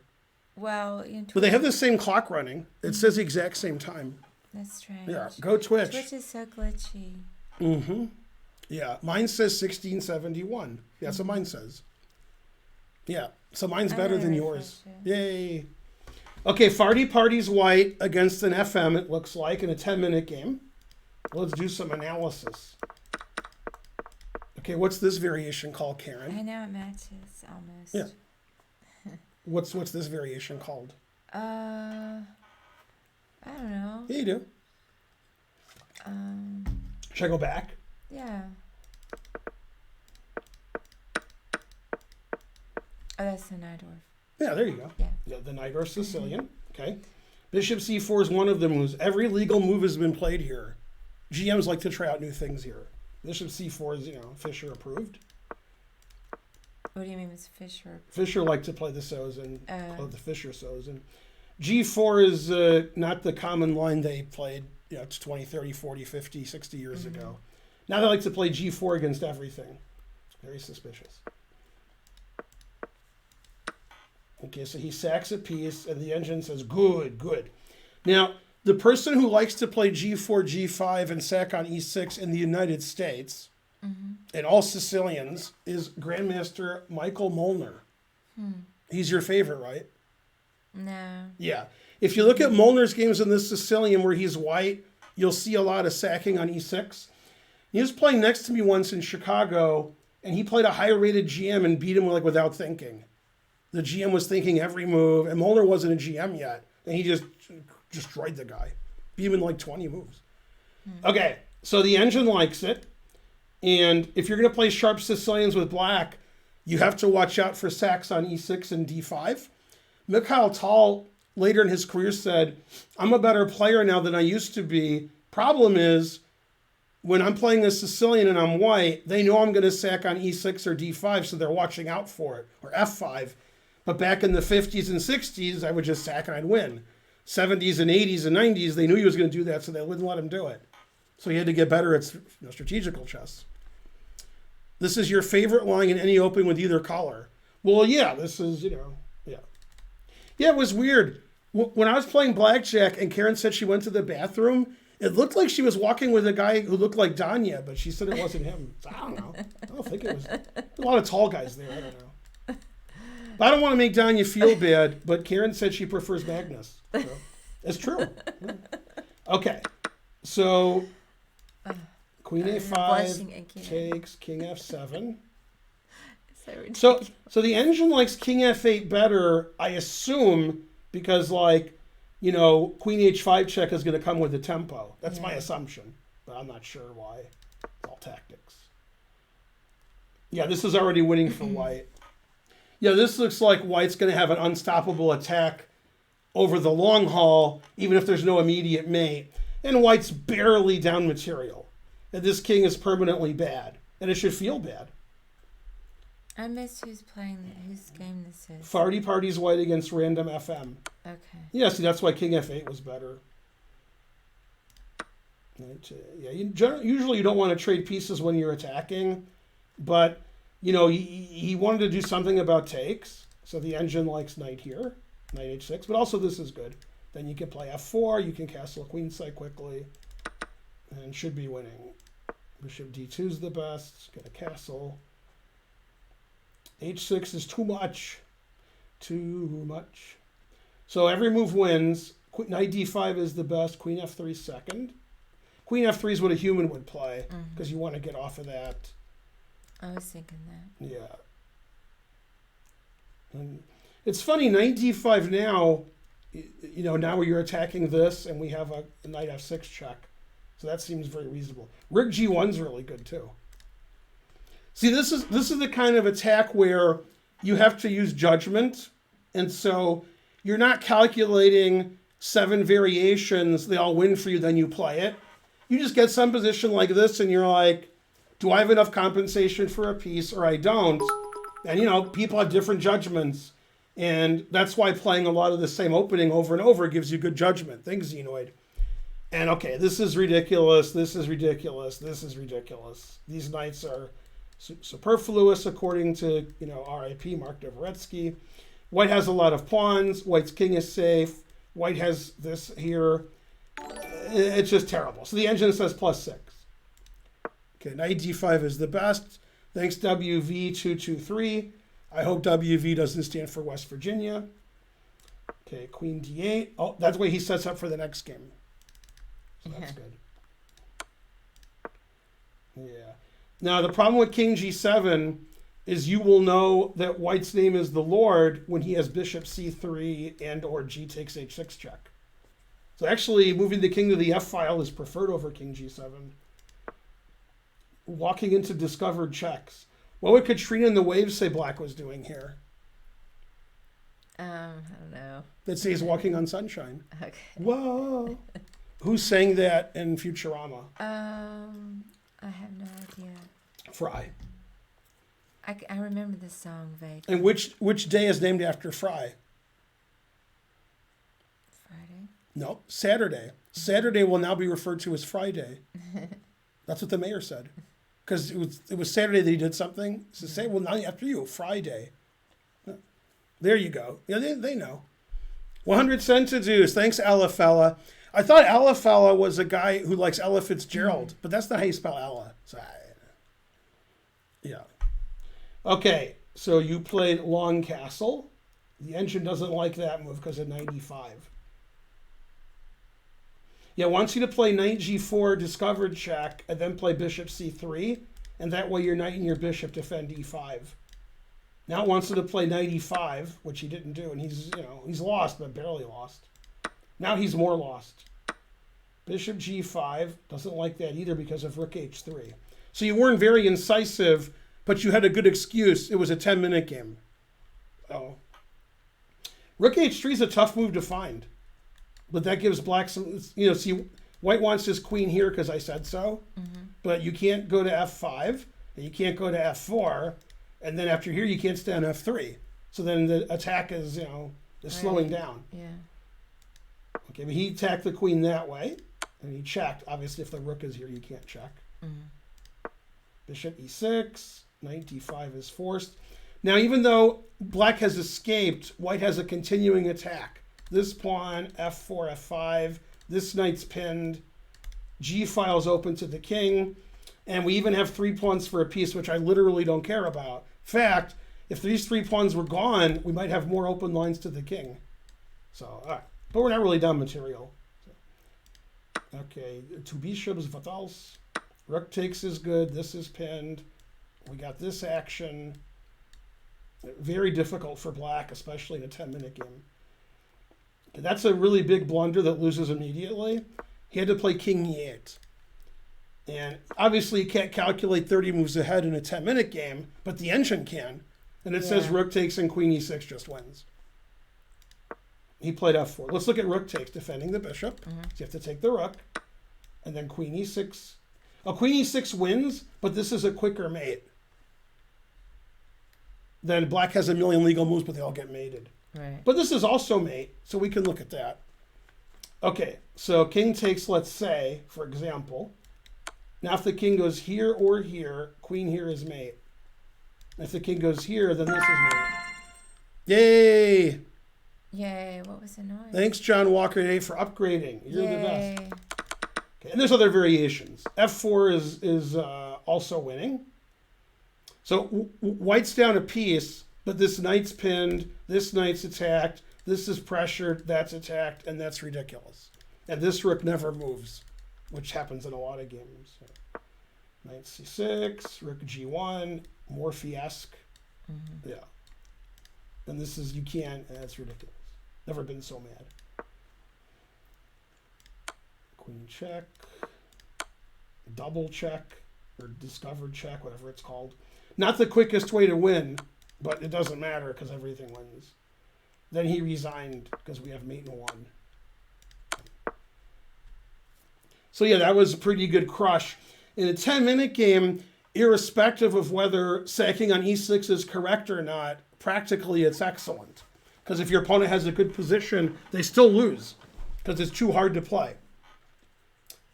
Well, but they have the same clock running. It says the exact same time. That's strange. Yeah, go Twitch. Twitch is so glitchy. Mm-hmm. Yeah, mine says 1671. That's what mine says. Yeah, so mine's better than yours. Yay. Okay, Farty Party's white against an FM, it looks like, in a 10-minute game. Let's do some analysis. Okay, what's this variation called, Karen? I know it matches almost. Yeah. What's this variation called? I don't know. Yeah, you do. Should I go back? Yeah. Oh, that's the Nidorf. Yeah, there you go. Yeah. The Nidorf Sicilian. Okay. Bishop c4 is one of the moves. Every legal move has been played here. GMs like to try out new things here. Bishop c4 is, Fischer approved. What do you mean it's Fischer? Fischer liked to play the Sozin, the Fischer Sozin. G4 is not the common line they played, it's 20, 30, 40, 50, 60 years ago. Now they like to play G4 against everything. It's very suspicious. Okay, so he sacks a piece, and the engine says, good, good. Now, the person who likes to play G4, G5, and sack on E6 in the United States, and all Sicilians, is Grandmaster Michael Molnar. He's your favorite, right? No. Yeah. If you look at Molnar's games in this Sicilian where he's white, you'll see a lot of sacking on E6. He was playing next to me once in Chicago, and he played a higher-rated GM and beat him without thinking. The GM was thinking every move, and Molnar wasn't a GM yet, and he just destroyed the guy. Beat him in like 20 moves. Okay, so the engine likes it, and if you're going to play sharp Sicilians with black, you have to watch out for sacks on E6 and D5. Mikhail Tal later in his career said, I'm a better player now than I used to be. Problem is, when I'm playing a Sicilian and I'm white, they know I'm going to sack on e6 or d5, so they're watching out for it, or f5. But back in the 50s and 60s, I would just sack and I'd win. 70s and 80s and 90s, they knew he was going to do that, so they wouldn't let him do it. So he had to get better at strategical chess. This is your favorite line in any opening with either color. Well, yeah, this is, yeah. Yeah, it was weird. When I was playing blackjack and Karen said she went to the bathroom, it looked like she was walking with a guy who looked like Danya, but she said it wasn't him. So I don't know. I don't think it was. A lot of tall guys there. I don't know. But I don't want to make Danya feel bad, but Karen said she prefers Magnus. So it's true. Okay. So Queen A5 takes King F7. So the engine likes King F8 better, I assume, because Queen H5 check is going to come with the tempo. That's my assumption, but I'm not sure why. It's all tactics. Yeah, this is already winning for white. Yeah, this looks like white's going to have an unstoppable attack over the long haul, even if there's no immediate mate. And white's barely down material. And this king is permanently bad, and it should feel bad. I missed whose game this is. Farty Party's white against Random FM. Okay. Yeah, see, that's why King F8 was better. Yeah, usually you don't want to trade pieces when you're attacking, but, he wanted to do something about takes, so the engine likes knight here, knight H6, but also this is good. Then you can play F4, you can castle queenside quickly, and should be winning. Bishop D2 is the best, get a castle. H6 is too much. Too much. So every move wins. Knight D5 is the best. Queen F3 is second. Queen F3 is what a human would play because you want to get off of that. I was thinking that. Yeah. And it's funny, Knight D5 now, now where you're attacking this and we have a Knight F6 check. So that seems very reasonable. Rig G1 is really good too. See, this is the kind of attack where you have to use judgment, and so you're not calculating 7 variations, they all win for you, then you play it. You just get some position like this, and you're like, do I have enough compensation for a piece, or I don't? And, people have different judgments, and that's why playing a lot of the same opening over and over gives you good judgment. Thanks, Xenoid. And, okay, this is ridiculous, this is ridiculous, this is ridiculous. These knights are superfluous, according to, RIP Mark Dvoretsky. White has a lot of pawns. White's king is safe. White has this here. It's just terrible. So the engine says +6. Okay, knight d5 is the best. Thanks, WV223. I hope WV doesn't stand for West Virginia. Okay, queen d8. Oh, that's the way he sets up for the next game. So that's good. Yeah. Now, the problem with King G7 is you will know that White's name is the Lord when he has Bishop C3 and or G takes H6 check. So actually, moving the king to the F file is preferred over King G7. Walking into discovered checks. What would Katrina and the Waves say Black was doing here? I don't know. That says walking on sunshine. Okay. Whoa. Who sang that in Futurama? I have no idea. Fry. I remember this song vaguely. And which day is named after Fry? Friday? No, Saturday. Saturday will now be referred to as Friday. That's what the mayor said. Because it was Saturday that he did something. So say, well, now after you, Friday. There you go. Yeah, they know. 100 cents to Zeus. Thanks, Ella Fella. I thought Ella Fella was a guy who likes Ella Fitzgerald, but that's not how you spell Ella. So, yeah. Okay, so you played Long Castle. The engine doesn't like that move because of 95. Yeah, wants you to play Knight G4, discovered check, and then play Bishop C3, and that way your knight and your bishop defend E5. Now it wants you to play Knight E5, which he didn't do, and he's lost, but barely lost. Now he's more lost. Bishop G5 doesn't like that either because of Rook H3. So you weren't very incisive, but you had a good excuse. It was a 10-minute game. Oh. Rook h3 is a tough move to find. But that gives black some, see, white wants his queen here because I said so. But you can't go to f5, and you can't go to f4, and then after here you can't stay on f3. So then the attack is, is slowing down. Yeah. Okay, but he attacked the queen that way, and he checked. Obviously, if the rook is here, you can't check. Bishop e6, knight d5 is forced. Now, even though black has escaped, white has a continuing attack. This pawn, f4, f5, this knight's pinned, g-file's open to the king, and we even have 3 pawns for a piece, which I literally don't care about. In fact, if these 3 pawns were gone, we might have more open lines to the king. So, all right. But we're not really down material. So, okay, 2 bishops, what else? Rook takes is good, this is pinned. We got this action. Very difficult for black, especially in a 10-minute game. That's a really big blunder that loses immediately. He had to play king e8. And obviously you can't calculate 30 moves ahead in a 10-minute game, but the engine can. And it says rook takes and queen e6 just wins. He played f4. Let's look at rook takes, defending the bishop. So you have to take the rook. And then queen e6. Oh, queen e6 wins, but this is a quicker mate. Then black has a million legal moves, but they all get mated. Right. But this is also mate, so we can look at that. Okay, so king takes, let's say, for example. Now if the king goes here or here, queen here is mate. If the king goes here, then this is mate. Yay! Yay, what was the noise? Thanks, John Walker today, for upgrading. You're Yay. the best. Okay, and there's other variations. F4 is also winning. So white's down a piece, but this knight's pinned, this knight's attacked, this is pressured, that's attacked, and that's ridiculous. And this rook never moves, which happens in a lot of games. So, knight c6, rook g1, Morphy-esque. Yeah. And this is, you can't, that's ridiculous. Never been so mad. Queen check, double check, or discovered check, whatever it's called. Not the quickest way to win, but it doesn't matter because everything wins. Then he resigned because we have mate in 1. So yeah, that was a pretty good crush. In a 10-minute game, irrespective of whether sacking on e6 is correct or not, practically it's excellent. Because if your opponent has a good position, they still lose because it's too hard to play.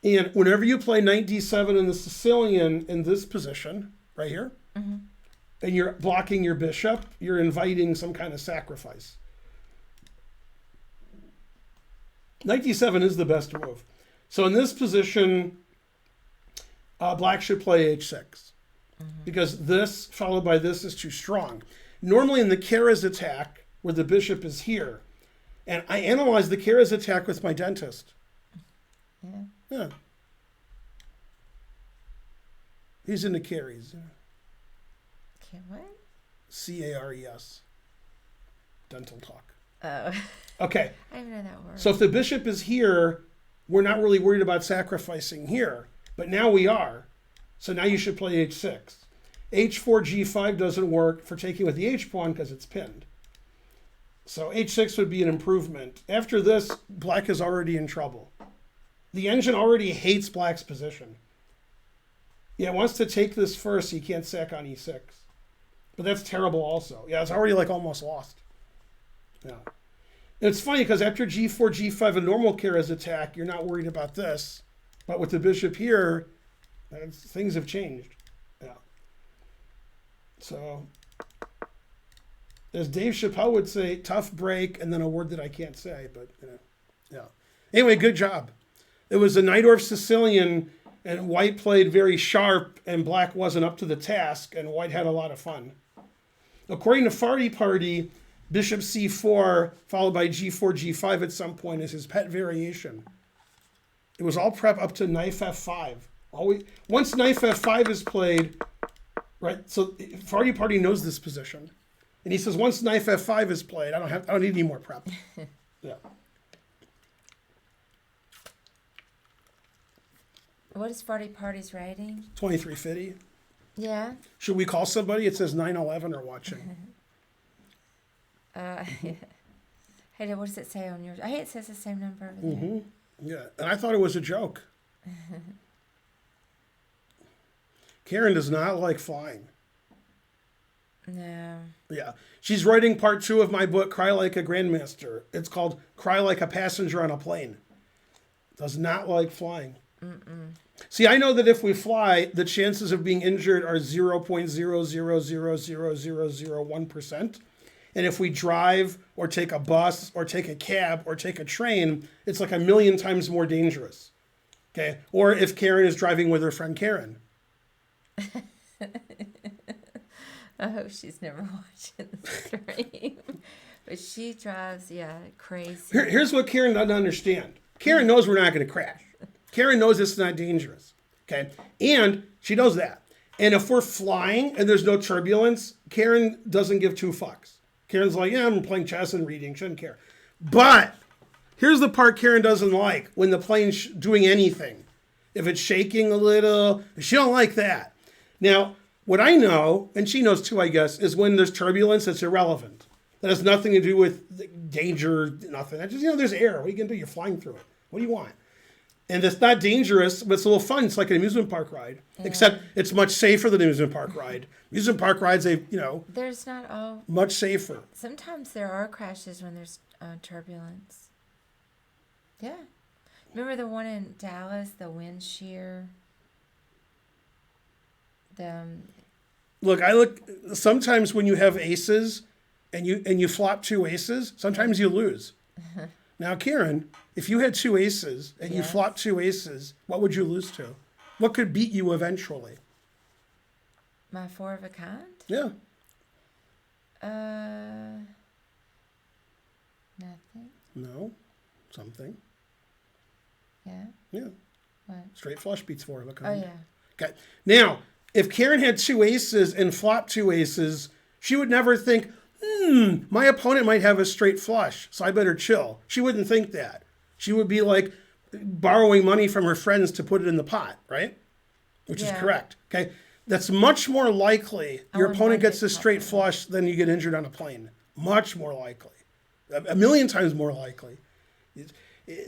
And whenever you play knight d7 in the Sicilian in this position, right here, and you're blocking your bishop, you're inviting some kind of sacrifice. Knight d7 is the best move. So in this position, black should play h6. Because this followed by this is too strong. Normally in the Keres attack, where the bishop is here, and I analyzed the Keres attack with my dentist. Yeah. He's into Cares. Okay, what? C-A-R-E-S. Dental talk. Oh. Okay. I didn't know that word. So if the bishop is here, we're not really worried about sacrificing here. But now we are. So now you should play h6. h4, g5 doesn't work for taking with the h-pawn because it's pinned. So h6 would be an improvement. After this, black is already in trouble. The engine already hates black's position. Yeah, it wants to take this first so you can't sack on e6. But that's terrible also. Yeah, it's already like almost lost. Yeah. And it's funny because after g4, g5, a normal Keres attack, you're not worried about this. But with the bishop here, things have changed. Yeah. So, as Dave Chappelle would say, tough break, and then a word that I can't say. But, yeah. Anyway, good job. It was a Najdorf Sicilian, and white played very sharp, and black wasn't up to the task, and white had a lot of fun. According to Farty Party, bishop c4 followed by g4, g5 at some point is his pet variation. It was all prep up to knife f5. Once knife f5 is played, right? So Farty Party knows this position, and he says once knife f5 is played, I don't need any more prep. Yeah. What is Farty Party's rating? 2350. Yeah. Should we call somebody? It says 911 are watching. Yeah. Hey, what does it say on yours? Hey, it says the same number over there. Mm-hmm. Yeah, and I thought it was a joke. Karen does not like flying. No. Yeah. She's writing part 2 of my book, Cry Like a Grandmaster. It's called Cry Like a Passenger on a Plane. Does not like flying. See, I know that if we fly, the chances of being injured are 0.0000001%. And if we drive or take a bus or take a cab or take a train, it's like 1,000,000 times more dangerous. Okay? Or if Karen is driving with her friend Karen. I hope she's never watching the stream. But she drives, crazy. Here's what Karen doesn't understand. Karen knows we're not going to crash. Karen knows it's not dangerous. Okay? And she knows that. And if we're flying and there's no turbulence, Karen doesn't give 2 fucks. Karen's like, yeah, I'm playing chess and reading. Shouldn't care. But here's the part Karen doesn't like when the plane's doing anything. If it's shaking a little, she don't like that. Now, what I know, and she knows too, I guess, is when there's turbulence, it's irrelevant. That has nothing to do with danger, nothing. That's just, there's air. What are you going to do? You're flying through it. What do you want? And it's not dangerous, but it's a little fun. It's like an amusement park ride, except it's much safer than an amusement park ride. Amusement park rides, There's not all. much safer. Sometimes there are crashes when there's turbulence. Yeah. Remember the one in Dallas, the wind shear? Look, sometimes when you have aces and you flop 2 aces, sometimes you lose. Now, Karen, if you had 2 aces and you flopped 2 aces, what would you lose to? What could beat you eventually? My 4 of a kind? Yeah. Nothing. No. Something. Yeah. Yeah. What? Straight flush beats 4 of a Oh, kind. yeah. Okay. Now, if Karen had 2 aces and flopped 2 aces, she would never think, my opponent might have a straight flush, so I better chill. She wouldn't think that. She would be like borrowing money from her friends to put it in the pot, right? Which is correct. Okay. That's much more likely your opponent gets a straight flush than you get injured on a plane. Much more likely. 1,000,000 times more likely.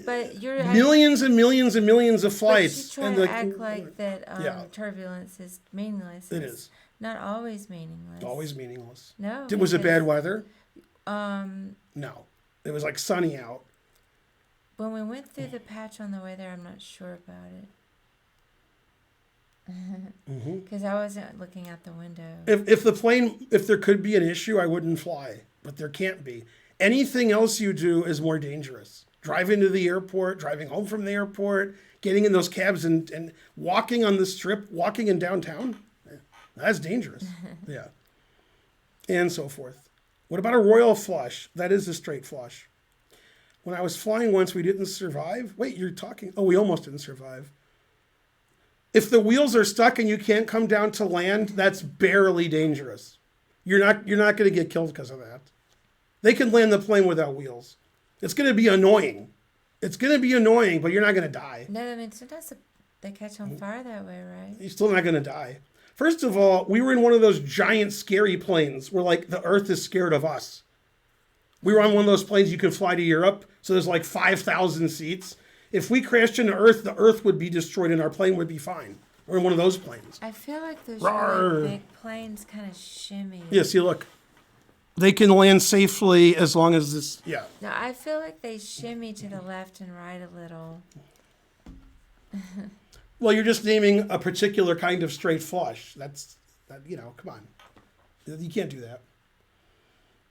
But you're millions and millions and millions of flights. But you try to act like that turbulence is meaningless. It is. Not always meaningless. Always meaningless. No. Was it bad weather? No. It was like sunny out. When we went through the patch on the way there, I'm not sure about it. Because I wasn't looking out the window. If there could be an issue, I wouldn't fly. But there can't be. Anything else you do is more dangerous. Driving to the airport, driving home from the airport, getting in those cabs and walking on the strip, walking in downtown. That's dangerous. Yeah. And so forth. What about a royal flush? That is a straight flush. When I was flying once, we didn't survive. Wait, you're talking. Oh, we almost didn't survive. If the wheels are stuck and you can't come down to land, that's barely dangerous. You're not going to get killed because of that. They can land the plane without wheels. It's going to be annoying. It's going to be annoying, but you're not going to die. No, I mean, sometimes they catch on fire that way, right? You're still not going to die. First of all, we were in one of those giant scary planes where like the earth is scared of us. We were on one of those planes you can fly to Europe, so there's like 5,000 seats. If we crashed into Earth, the Earth would be destroyed and our plane would be fine. We're in one of those planes. I feel like those really big planes kind of shimmy. Yeah, see, look. They can land safely as long as this, yeah. No, I feel like they shimmy to the left and right a little. Well, you're just naming a particular kind of straight flush. Come on. You can't do that.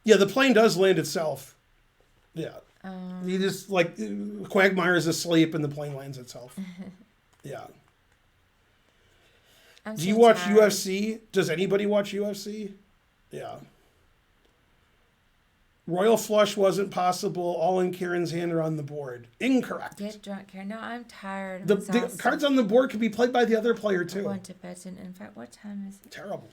Yeah, the plane does land itself. Yeah. You just, like, Quagmire's asleep and the plane lands itself. Yeah. Do you watch UFC? Does anybody watch UFC? Yeah. Royal flush wasn't possible. All in Karen's hand are on the board. Incorrect. Get drunk, Karen. No, I'm tired. The cards on the board can be played by the other player too. I'm going to bed. In fact, what time is it? Terrible.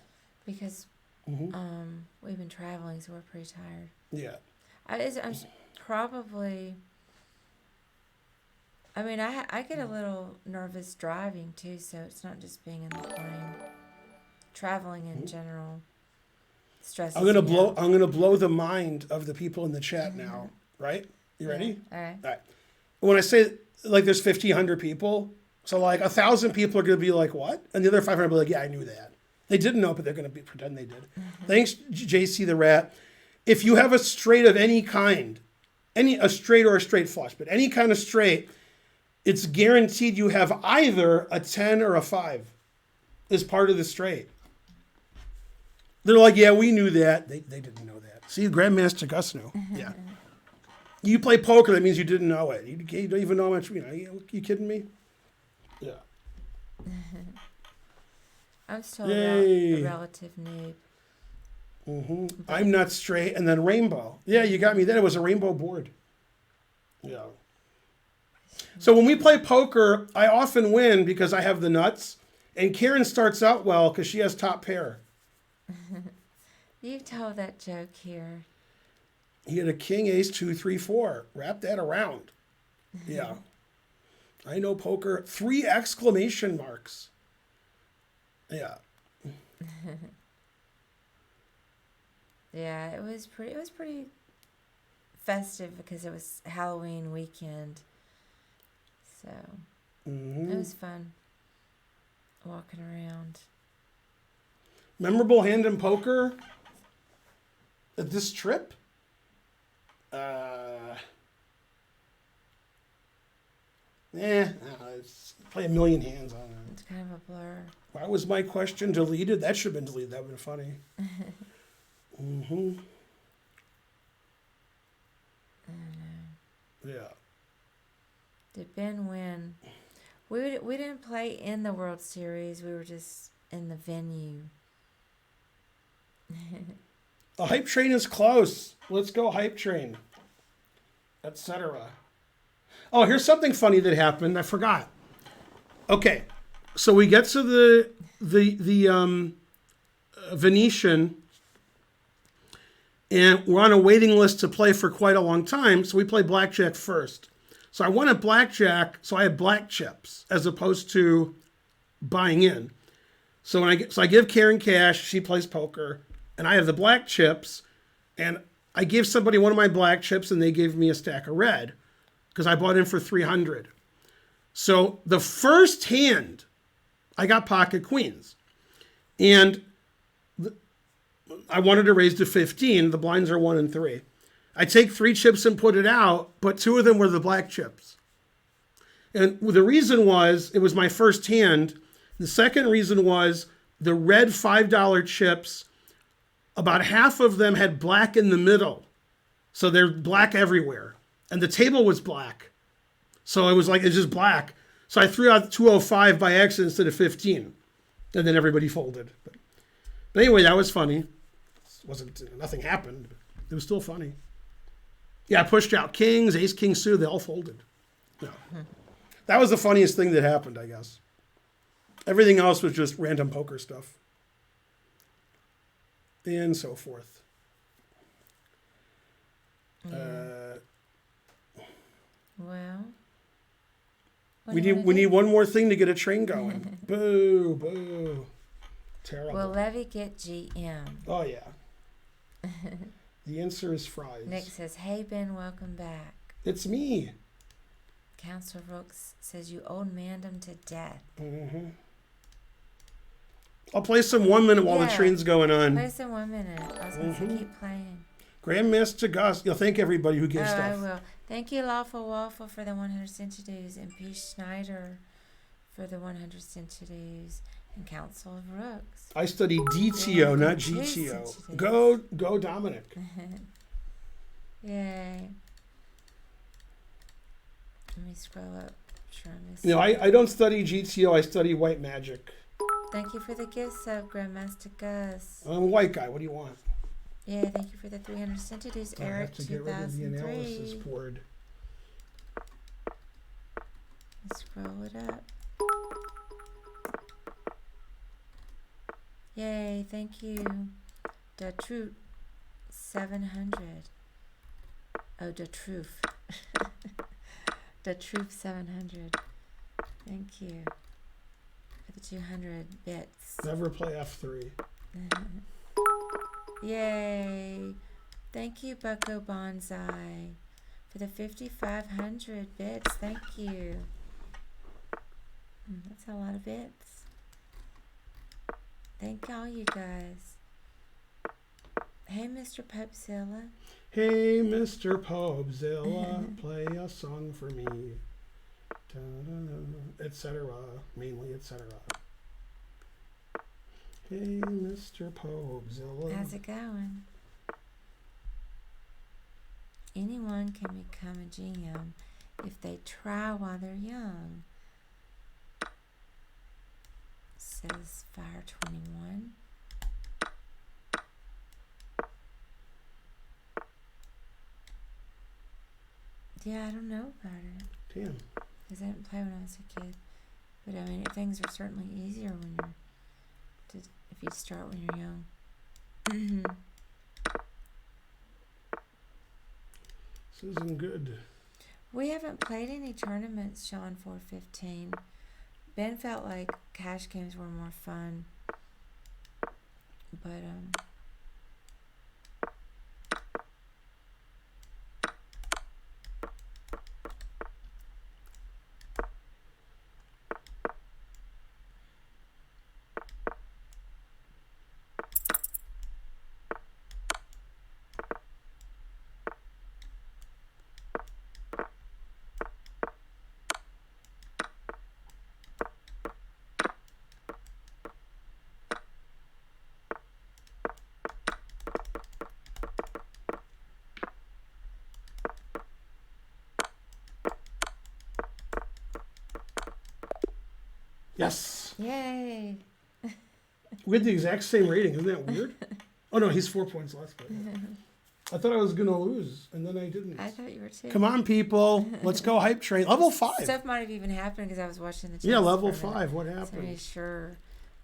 Because we've been traveling, so we're pretty tired. Yeah. I'm probably. I mean, I get a little nervous driving too, so it's not just being in the plane. Traveling in general stresses. I'm gonna blow the mind of the people in the chat now. right? You ready? All right. All right. When I say like there's 50, 100 people, so like 1,000 people are going to be like, what? And the other 500 will be like, yeah, I knew that. They didn't know, but they're going to pretend they did. Thanks, JC the Rat. If you have a straight of any kind, a straight or a straight flush, but any kind of straight, it's guaranteed you have either a 10 or a 5 as part of the straight. They're like, yeah, we knew that. They didn't know that. See, Grandmaster Gus knew. Yeah. You play poker, that means you didn't know it. You don't even know how much, you kidding me? Yeah. I'm still Yay. a relative noob. I'm not straight, and then rainbow. Yeah, you got me there. It was a rainbow board. Yeah. So when we play poker, I often win because I have the nuts, and Karen starts out well because she has top pair. You told that joke here. He had a king, ace, 2, 3, 4. Wrap that around. Yeah. I know poker. 3 exclamation marks. Yeah. Yeah, it was pretty festive because it was Halloween weekend. So it was fun walking around. Memorable hand in poker at this trip? Play a million hands on it. It's kind of a blur. Why was my question deleted? That should have been deleted. That would have been funny. Yeah. Did Ben win? We didn't play in the World Series. We were just in the venue. The hype train is close. Let's go hype train. Etc. Oh, here's something funny that happened. I forgot. Okay, so we get to the Venetian, and we're on a waiting list to play for quite a long time. So we play blackjack first. So I wanted blackjack, so I had black chips as opposed to buying in. So I give Karen cash. She plays poker, and I have the black chips, and I gave somebody one of my black chips, and they gave me a stack of red because I bought in for 300. So the first hand, I got pocket queens, and I wanted to raise to 15. The blinds are 1 and 3. I take 3 chips and put it out, but 2 of them were the black chips. And the reason was, it was my first hand. The second reason was the red $5 chips, about half of them had black in the middle. So they're black everywhere. And the table was black. So it was like, it's just black. So I threw out 205 by accident instead of 15. And then everybody folded. But anyway, that was funny. Nothing happened, but it was still funny. Yeah, I pushed out kings, ace, king suited, they all folded. No. That was the funniest thing that happened, I guess. Everything else was just random poker stuff. And so forth. Well, we need one more thing to get a train going. Boo, boo. Terrible. Will Levy get GM? Oh, yeah. The answer is fries. Nick says, hey, Ben, welcome back. It's me. Counselor Brooks says, you old manned him to death. Mm-hmm. I'll play some 1 minute while the train's going on. Play some 1 minute. I was going to say, keep playing. Grandmaster Gus, you'll thank everybody who gives stuff. I will. Thank you, Lawful Waffle, for the 100 centidues, and P. Schneider for the 100 centidues, and Council of Rooks. I study DTO, not GTO. Go, Dominic. Yay. Let me scroll up. Sure, No, I don't study GTO. I study white magic. Thank you for the gift sub, Grandmaster Gus. I'm a white guy. What do you want? Yeah, thank you for the 300 centidues, I Eric. have to get rid of the analysis 2003. board. Let's scroll it up. Yay, thank you. The Truth 700. Oh, the Truth. The Truth 700. Thank you for the 200 bits. Never play F3. Yay. Thank you, Bucko Bonsai, for the 5,500 bits. Thank you. That's a lot of bits. Thank all you guys. Hey, Mr. Popezilla. Hey, Mr. Popezilla, play a song for me. Etc. Mainly, etc. Hey, Mr. Popezilla. How's it going? Anyone can become a GM if they try while they're young, says Fire 21. Yeah, I don't know about it. Damn. Because I didn't play when I was a kid. But I mean, things are certainly easier when if you start when you're young. This isn't good. We haven't played any tournaments, Sean 415. Ben felt like cash games were more fun. But, Yes. yay! We had the exact same rating. Isn't that weird? Oh, no, he's 4 points less. But I thought I was going to lose, and then I didn't. I thought you were too. Come on, people. Let's go hype train. Level 5. Stuff might have even happened because I was watching the chat. Yeah, level 5. What happened? So make sure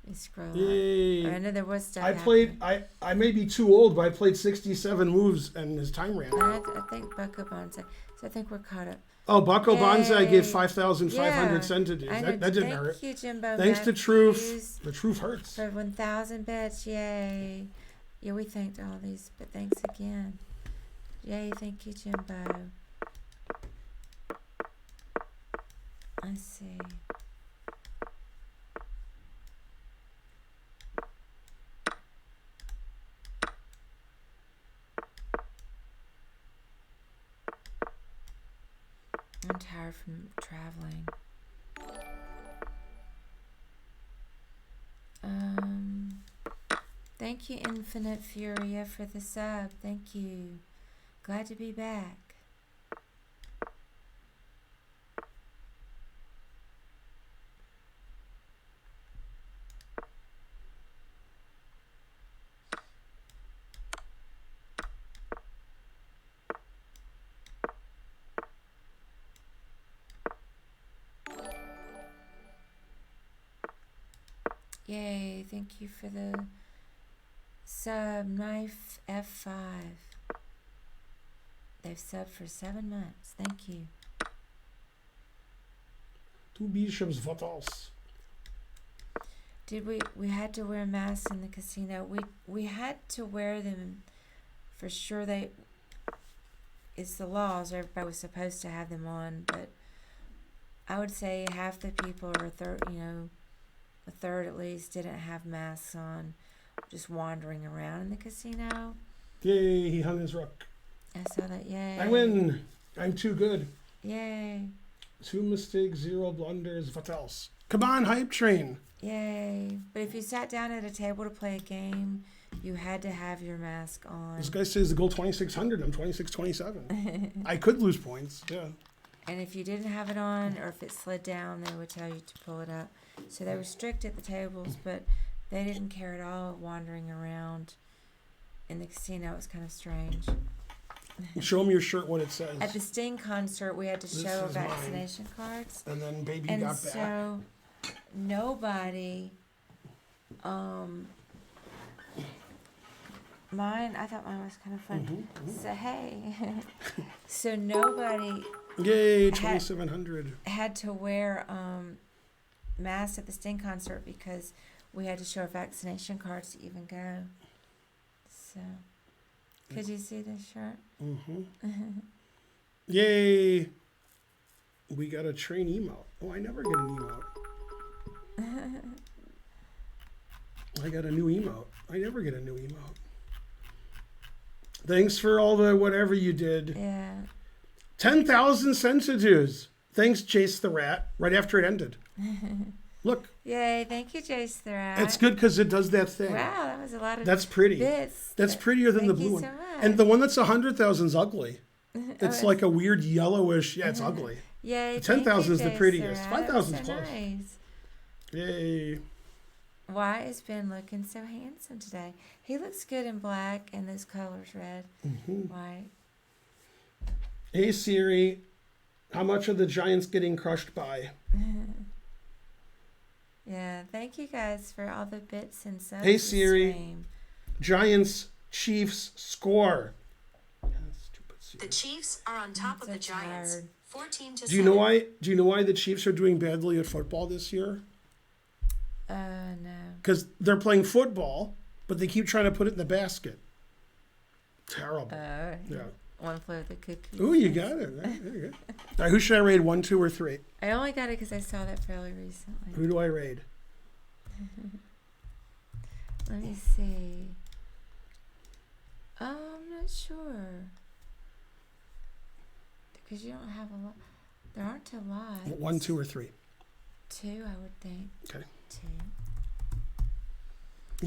you scroll up. Yay. I know there was stuff I played, happening. I may be too old, but I played 67 moves, and his time ran out. I think Bucko Bonsai. So I think we're caught up. Oh, Bucko Banzai gave Yay. 5,500 Yeah. centages. I know. That didn't hurt. Thank you, Jimbo. Thanks to Matthews Truth. The truth hurts. for 1,000 bits. Yay. Yeah, we thanked all these, but thanks again. Yay, thank you, Jimbo. I see. I'm tired from traveling. Thank you, Infinite Furia, for the sub. Thank you. Glad to be back. Yay, thank you for the sub. Knife F5. They've subbed for 7 months. Thank you. 2 bishops, what else? Did we had to wear masks in the casino. We had to wear them for sure. It's the laws. Everybody was supposed to have them on, but I would say half the people, or a third at least, didn't have masks on, just wandering around in the casino. Yay, he hung his rook. I saw that. Yay. I win. I'm too good. Yay. 2 mistakes, 0 blunders, what else? Come on, hype train. Yay. But if you sat down at a table to play a game, you had to have your mask on. This guy says the goal 2,600. I'm 2,627. I could lose points. Yeah. And if you didn't have it on, or if it slid down, they would tell you to pull it up. So they were strict at the tables, but they didn't care at all wandering around in the casino. It was kind of strange. Show him your shirt, what it says. At the Sting concert, we had to This show is vaccination cards. And then baby And got back. so nobody, I thought mine was kind of fun. So hey, so nobody Yay, 2,700. had to wear masks at the Sting concert because we had to show our vaccination cards to even go. So, could you see this shirt? Yay! We got a train emote. Oh, I never get an emote. I got a new emote. I never get a new emote. Thanks for all the whatever you did. Yeah. 10,000 centidues. Thanks, Chase the Rat, right after it ended. Look. Yay, thank you, Jace the Rat. It's good because it does that thing. Wow, that was a lot of That's pretty. bits. That's prettier than the blue one. Thank you so much. And the one that's 100,000 is ugly. It's Oh, like a weird yellowish. Yeah, it's ugly. Yay, The 10,000 is the Jace prettiest. Rat. 5,000 is So close. nice. Yay. Why has Ben looking so handsome today? He looks good in black and those colors, red, white. Hey Siri, how much are the Giants getting crushed by? Yeah, thank you guys for all the bits and subs. Hey, this Siri. stream. Giants Chiefs score. The Chiefs are on top of so the Giants, tired. 14-7. Do you know why? Do you know why the Chiefs are doing badly at football this year? No. Because they're playing football, but they keep trying to put it in the basket. Terrible. Yeah. One flew of the cuckoo. Ooh, you got it. There you go. All right, who should I raid? 1, 2, or 3? I only got it because I saw that fairly recently. Who do I raid? Let me see. Oh, I'm not sure. Because you don't have a lot. There aren't a lot. 1, 2, or 3? 2, I would think. Okay. 2.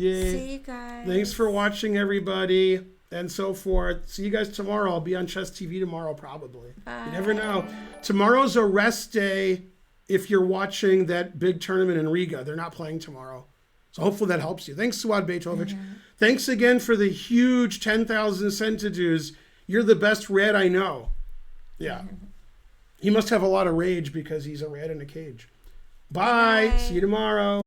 Yay. See you guys. Thanks for watching, everybody, and so forth. See you guys tomorrow. I'll be on Chess TV tomorrow, probably. Bye. You never know. Tomorrow's a rest day if you're watching that big tournament in Riga. They're not playing tomorrow. So hopefully that helps you. Thanks, Suad Bejtovic. Thanks again for the huge 10,000 centidues. You're the best rat I know. Yeah. He must have a lot of rage because he's a rat in a cage. Bye. Bye. See you tomorrow.